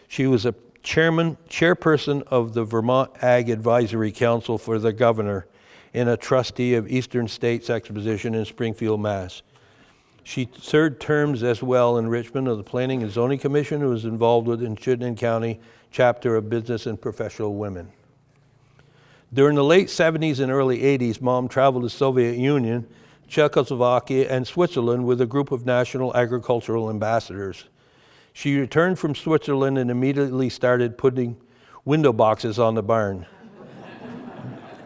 She was a chairperson of the Vermont Ag Advisory Council for the governor and a trustee of Eastern States Exposition in Springfield, Mass. She served terms as well in Richmond of the Planning and Zoning Commission and was involved with the Chittenden County chapter of Business and Professional Women. During the late 70s and early 80s, Mom traveled to the Soviet Union, Czechoslovakia, and Switzerland with a group of national agricultural ambassadors. She returned from Switzerland and immediately started putting window boxes on the barn.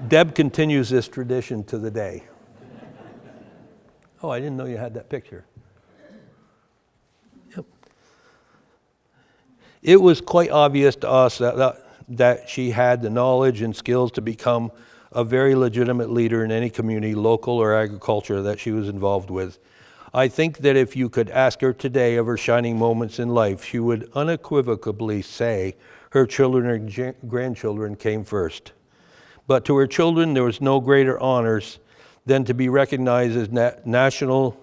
Deb continues this tradition to the day. Oh, I didn't know you had that picture. Yep. It was quite obvious to us that she had the knowledge and skills to become a very legitimate leader in any community, local or agriculture, that she was involved with. I think that if you could ask her today of her shining moments in life, she would unequivocally say her children and grandchildren came first. But to her children, there was no greater honors than to be recognized as National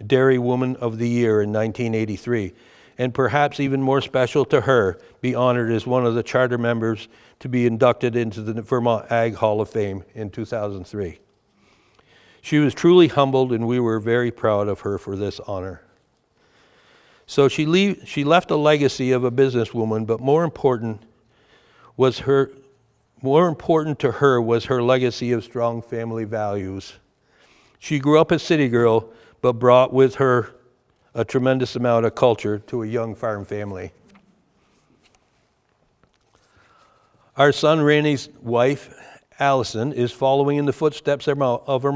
Dairy Woman of the Year in 1983, and perhaps even more special to her, be honored as one of the charter members to be inducted into the Vermont Ag Hall of Fame in 2003. She was truly humbled, and we were very proud of her for this honor. So she left a legacy of a businesswoman, but more important to her was her legacy of strong family values. She grew up a city girl, but brought with her a tremendous amount of culture to a young farm family. Our son Randy's wife, Allison, is following in the footsteps of our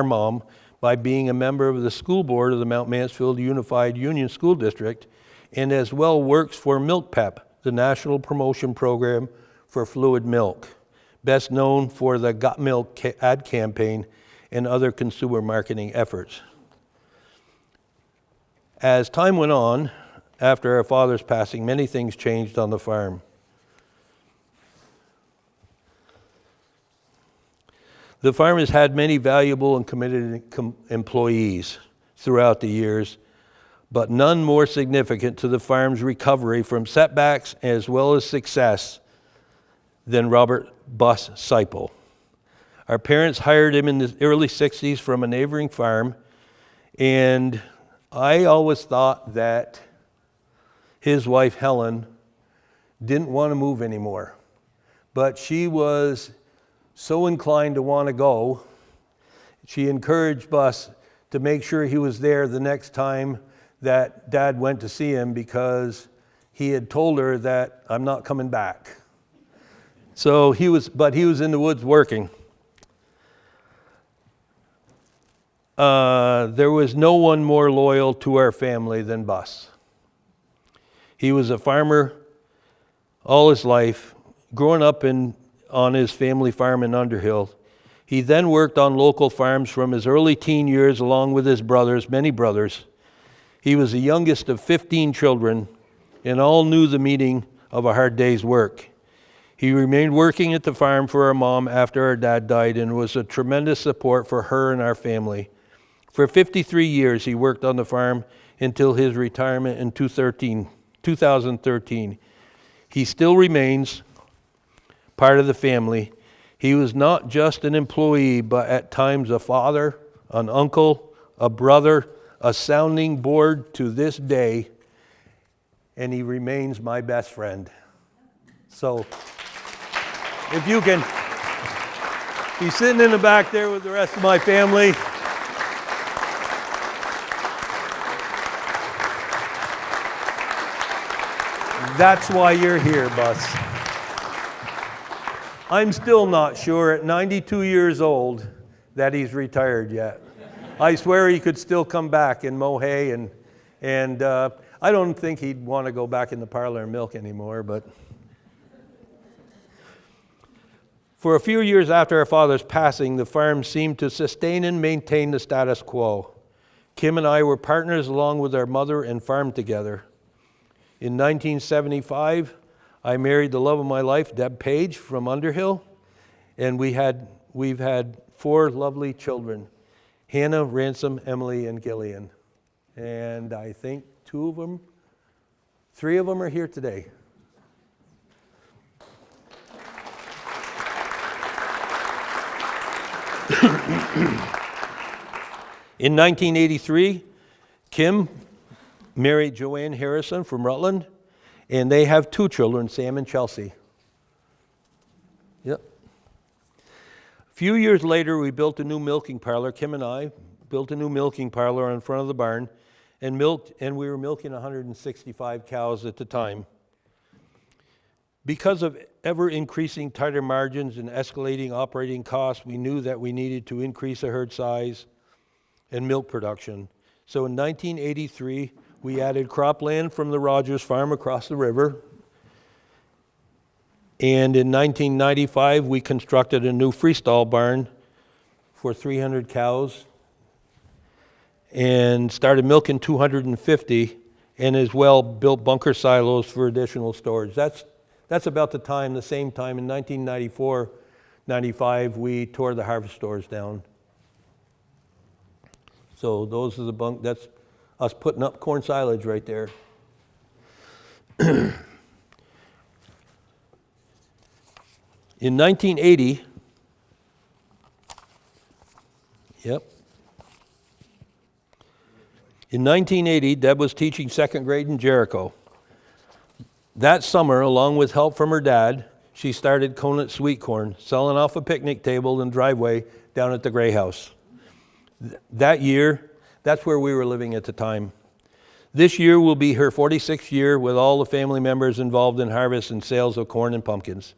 mom by being a member of the school board of the Mount Mansfield Unified Union School District, and as well works for MilkPEP, the national promotion program for fluid milk, best known for the Got Milk ad campaign and other consumer marketing efforts. As time went on, after our father's passing, many things changed on the farm. The farm has had many valuable and committed employees throughout the years, but none more significant to the farm's recovery from setbacks as well as success than Robert Bus Seipel. Our parents hired him in the early 60s from a neighboring farm, and I always thought that his wife Helen didn't want to move anymore, but she was so inclined to want to go. She encouraged Bus to make sure he was there the next time that Dad went to see him, because he had told her that I'm not coming back. So he was in the woods working. There was no one more loyal to our family than Bus. He was a farmer all his life, growing up on his family farm in Underhill. He then worked on local farms from his early teen years along with his brothers, many brothers. He was the youngest of 15 children and all knew the meaning of a hard day's work. He remained working at the farm for our mom after our dad died and was a tremendous support for her and our family. For 53 years, he worked on the farm until his retirement in 2013. He still remains part of the family. He was not just an employee, but at times a father, an uncle, a brother, a sounding board to this day, and he remains my best friend. So, if you can, he's sitting in the back there with the rest of my family. That's why you're here, Bus. I'm still not sure at 92 years old that he's retired yet. I swear he could still come back and mow hay, and I don't think he'd want to go back in the parlor and milk anymore, but for a few years after our father's passing, the farm seemed to sustain and maintain the status quo. Kim and I were partners along with our mother and farmed together. In 1975, I married the love of my life, Deb Page from Underhill, and we've had 4 lovely children, Hannah, Ransom, Emily, and Gillian. And I think 3 of them are here today. In 1983, Kim married Joanne Harrison from Rutland, and they have 2 children, Sam and Chelsea. Yep. A few years later, we built a new milking parlor. Kim and I built a new milking parlor in front of the barn and we were milking 165 cows at the time. Because of ever-increasing tighter margins and escalating operating costs, we knew that we needed to increase the herd size and milk production. So in 1983, we added cropland from the Rogers farm across the river. And in 1995, we constructed a new freestall barn for 300 cows and started milking 250, and as well built bunker silos for additional storage. That's about the same time in 1994, 95, we tore the harvest stores down. So those are that's us putting up corn silage right there. In 1980, in 1980, Deb was teaching 2nd grade in Jericho. That summer, along with help from her dad, she started Conant sweet corn, selling off a picnic table and driveway down at the Gray House. That year, that's where we were living at the time. This year will be her 46th year with all the family members involved in harvest and sales of corn and pumpkins.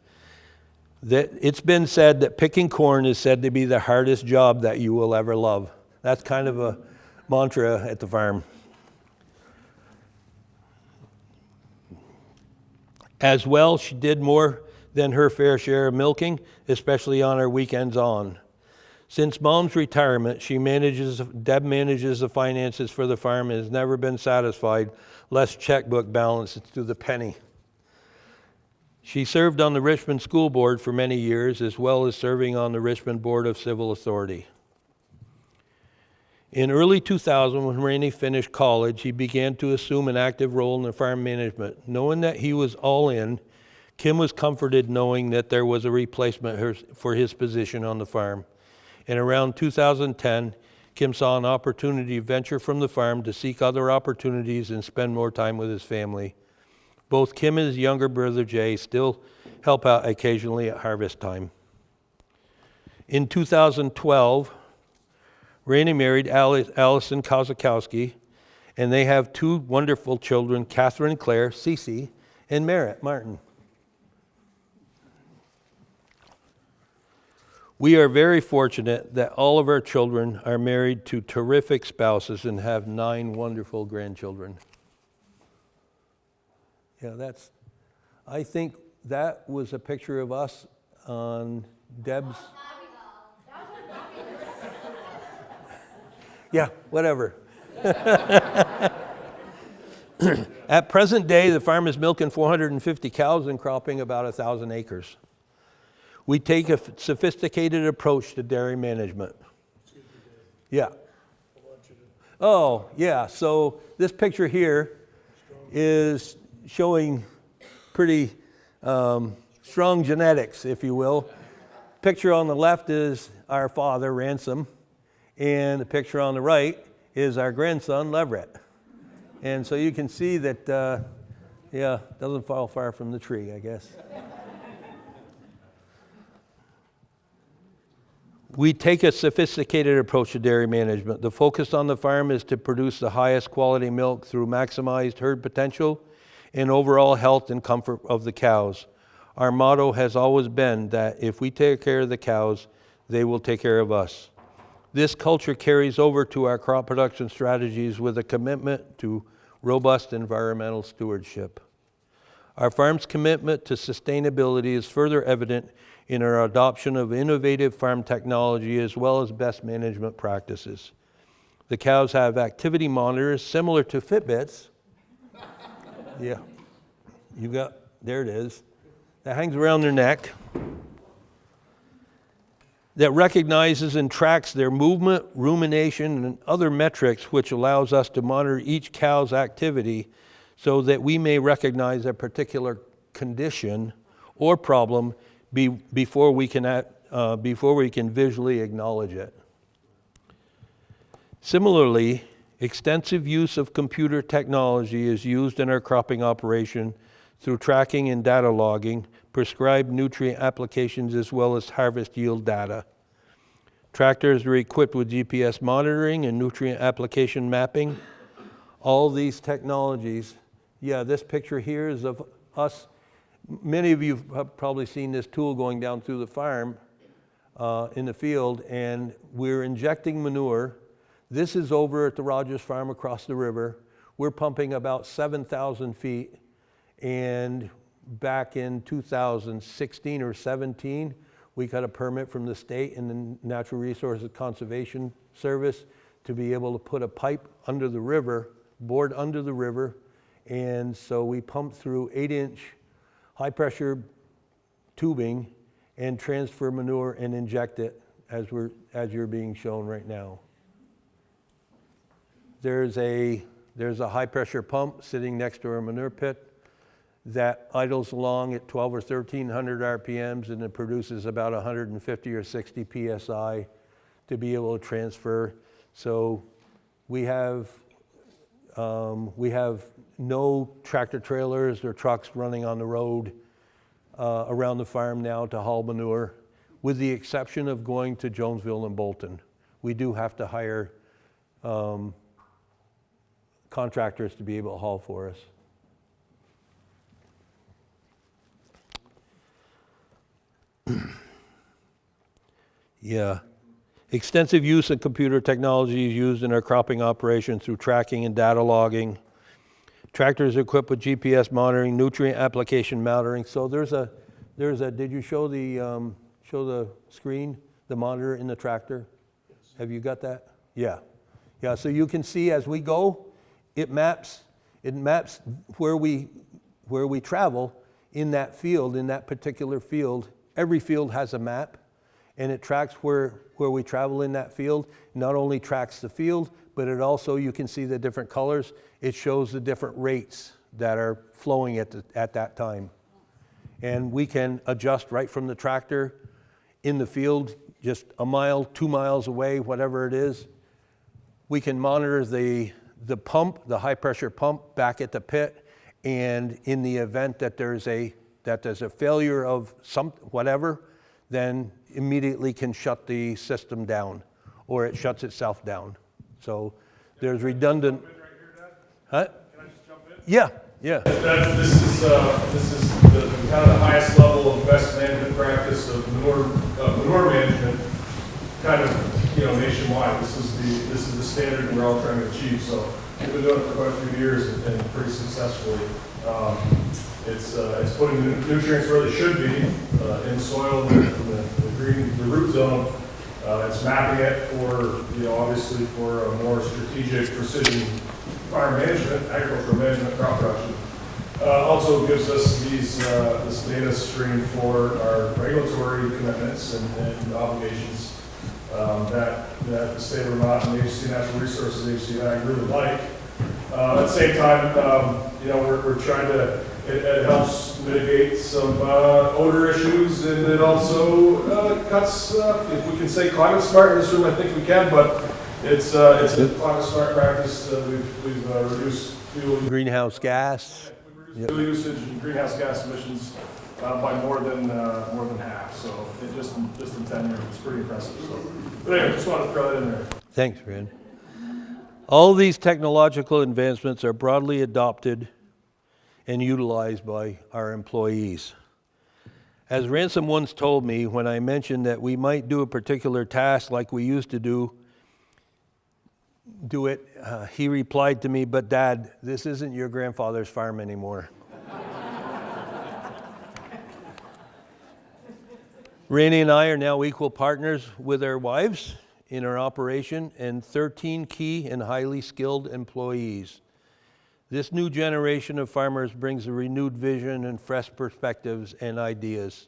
It's been said that picking corn is said to be the hardest job that you will ever love. That's kind of a mantra at the farm. As well, she did more than her fair share of milking, especially on her weekends on. Since Mom's retirement, Deb manages the finances for the farm and has never been satisfied, less checkbook balance to the penny. She served on the Richmond School Board for many years, as well as serving on the Richmond Board of Civil Authority. In early 2000, when Randy finished college, he began to assume an active role in the farm management. Knowing that he was all in, Kim was comforted knowing that there was a replacement for his position on the farm. And around 2010, Kim saw an opportunity to venture from the farm to seek other opportunities and spend more time with his family. Both Kim and his younger brother Jay still help out occasionally at harvest time. In 2012, Randy married Allison Kozakowski, and they have 2 wonderful children, Catherine Claire, Cece, and Merritt Martin. We are very fortunate that all of our children are married to terrific spouses and have 9 wonderful grandchildren. Yeah, I think that was a picture of us on Deb's. Yeah, whatever. At present day, the farm is milking 450 cows and cropping about 1,000 acres. We take a sophisticated approach to dairy management. Yeah. Oh, yeah. So this picture here is showing pretty strong genetics, if you will. Picture on the left is our father, Ransom, and the picture on the right is our grandson, Leverett. And so you can see that, yeah, doesn't fall far from the tree, I guess. We take a sophisticated approach to dairy management. The focus on the farm is to produce the highest quality milk through maximized herd potential and overall health and comfort of the cows. Our motto has always been that if we take care of the cows, they will take care of us. This culture carries over to our crop production strategies with a commitment to robust environmental stewardship. Our farm's commitment to sustainability is further evident in our adoption of innovative farm technology as well as best management practices. The cows have activity monitors similar to Fitbits. Yeah, there it is. That hangs around their neck. That recognizes and tracks their movement, rumination, and other metrics, which allows us to monitor each cow's activity so that we may recognize a particular condition or problem before we can visually acknowledge it. Similarly, extensive use of computer technology is used in our cropping operation through tracking and data logging, prescribed nutrient applications, as well as harvest yield data. Tractors are equipped with GPS monitoring and nutrient application mapping. All these technologies, yeah, this picture here is of us. Many of you have probably seen this tool going down through the farm in the field, and we're injecting manure. This is over at the Rogers Farm across the river. We're pumping about 7,000 feet, and back in 2016 or 17, we got a permit from the state and the Natural Resources Conservation Service to be able to put a pipe under the river, bored under the river, and so we pump through 8-inch high-pressure tubing and transfer manure and inject it as you're being shown right now. There's a high-pressure pump sitting next to our manure pit that idles along at 12 or 1,300 RPMs, and it produces about 150 or 60 PSI to be able to transfer. So we have no tractor trailers or trucks running on the road around the farm now to haul manure, with the exception of going to Jonesville and Bolton. We do have to hire contractors to be able to haul for us. Yeah. Extensive use of computer technology is used in our cropping operation through tracking and data logging. Tractors are equipped with GPS monitoring, nutrient application monitoring. So there's a, did you show the screen, the monitor in the tractor? Yes. Have you got that? Yeah. Yeah, so you can see as we go, it maps where we travel in that field, in that particular field. Every field has a map, and it tracks where we travel in that field. Not only tracks the field, but it also, you can see the different colors. It shows the different rates that are flowing at that time. And we can adjust right from the tractor in the field, just a mile, 2 miles away, whatever it is. We can monitor the pump, the high pressure pump back at the pit, and in the event that there's a failure of whatever, then immediately can shut the system down, or it shuts itself down. So there's redundant.
Can I
Huh?
Can I just jump in?
Yeah, yeah.
This is the kind of the highest level of best management practice of manure management, kind of nationwide. This is the standard we're all trying to achieve. So we've been doing it for quite a few years and pretty successfully. It's putting the nutrients where they should be in soil, in the root zone, It's mapping it for, obviously for a more strategic precision farm management, agricultural management, crop production. Also gives us this data stream for our regulatory commitments and obligations that the state of Vermont and the Agency of Natural Resources, Agency of Ag really like. At the same time, we're trying to, it helps mitigate some odor issues, and it also cuts, if we can say climate smart in this room, I think we can, but it's a climate smart practice. We've reduced fuel
Greenhouse gas.
fuel usage and greenhouse gas emissions by more than half. So it just in 10 years, it's pretty impressive. So, but anyway, just wanted to throw that in there.
Thanks, Fran. All these technological advancements are broadly adopted and utilized by our employees. As Ransom once told me, when I mentioned that we might do a particular task like we used to do it, he replied to me, "But Dad, this isn't your grandfather's farm anymore." Rainey and I are now equal partners with our wives in our operation and 13 key and highly skilled employees. This new generation of farmers brings a renewed vision and fresh perspectives and ideas.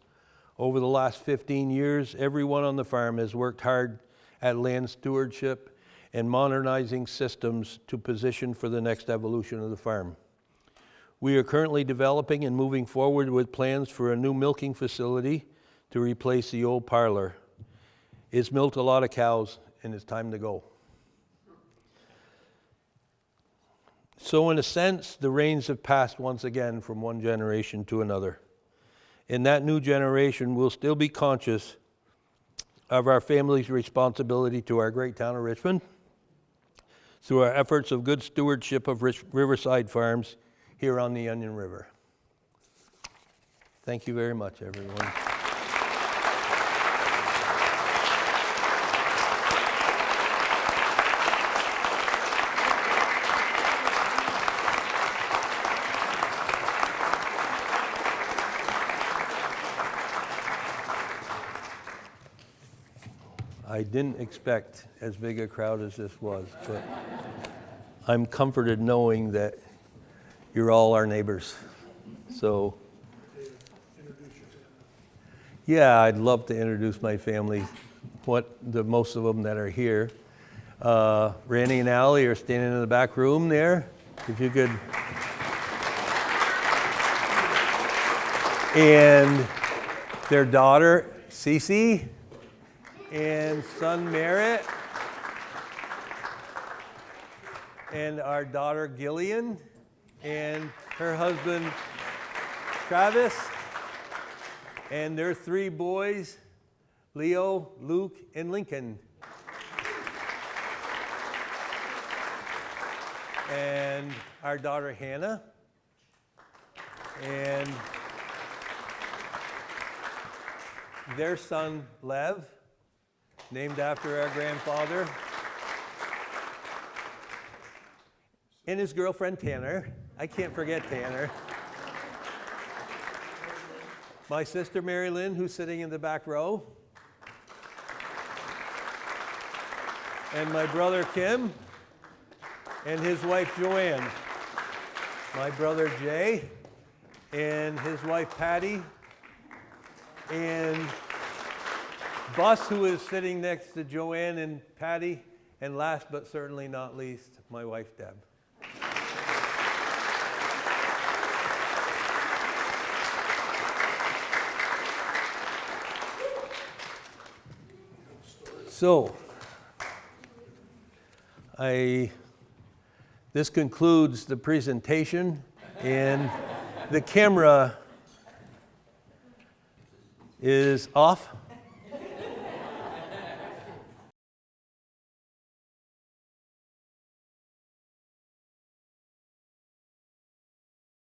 Over the last 15 years, everyone on the farm has worked hard at land stewardship and modernizing systems to position for the next evolution of the farm. We are currently developing and moving forward with plans for a new milking facility to replace the old parlor. It's milked a lot of cows, and it's time to go. So in a sense, the reins have passed once again from one generation to another. In that new generation, we'll still be conscious of our family's responsibility to our great town of Richmond through our efforts of good stewardship of Riverside Farms here on the Onion River. Thank you very much, everyone. I didn't expect as big a crowd as this was, but I'm comforted knowing that you're all our neighbors. So, yeah, I'd love to introduce my family, most of them that are here. Randy and Allie are standing in the back room there. If you could. And their daughter, Cece, and son Merritt, and our daughter Gillian, and her husband Travis, and their three boys, Leo, Luke, and Lincoln. And our daughter Hannah, and their son Lev, named after our grandfather, and his girlfriend Tanner. I can't forget Tanner. My sister Mary Lynn, who's sitting in the back row, and my brother Kim, and his wife Joanne, my brother Jay, and his wife Patty, and Bus, who is sitting next to Joanne and Patty, and last but certainly not least, my wife Deb. So, this concludes the presentation, and the camera is off.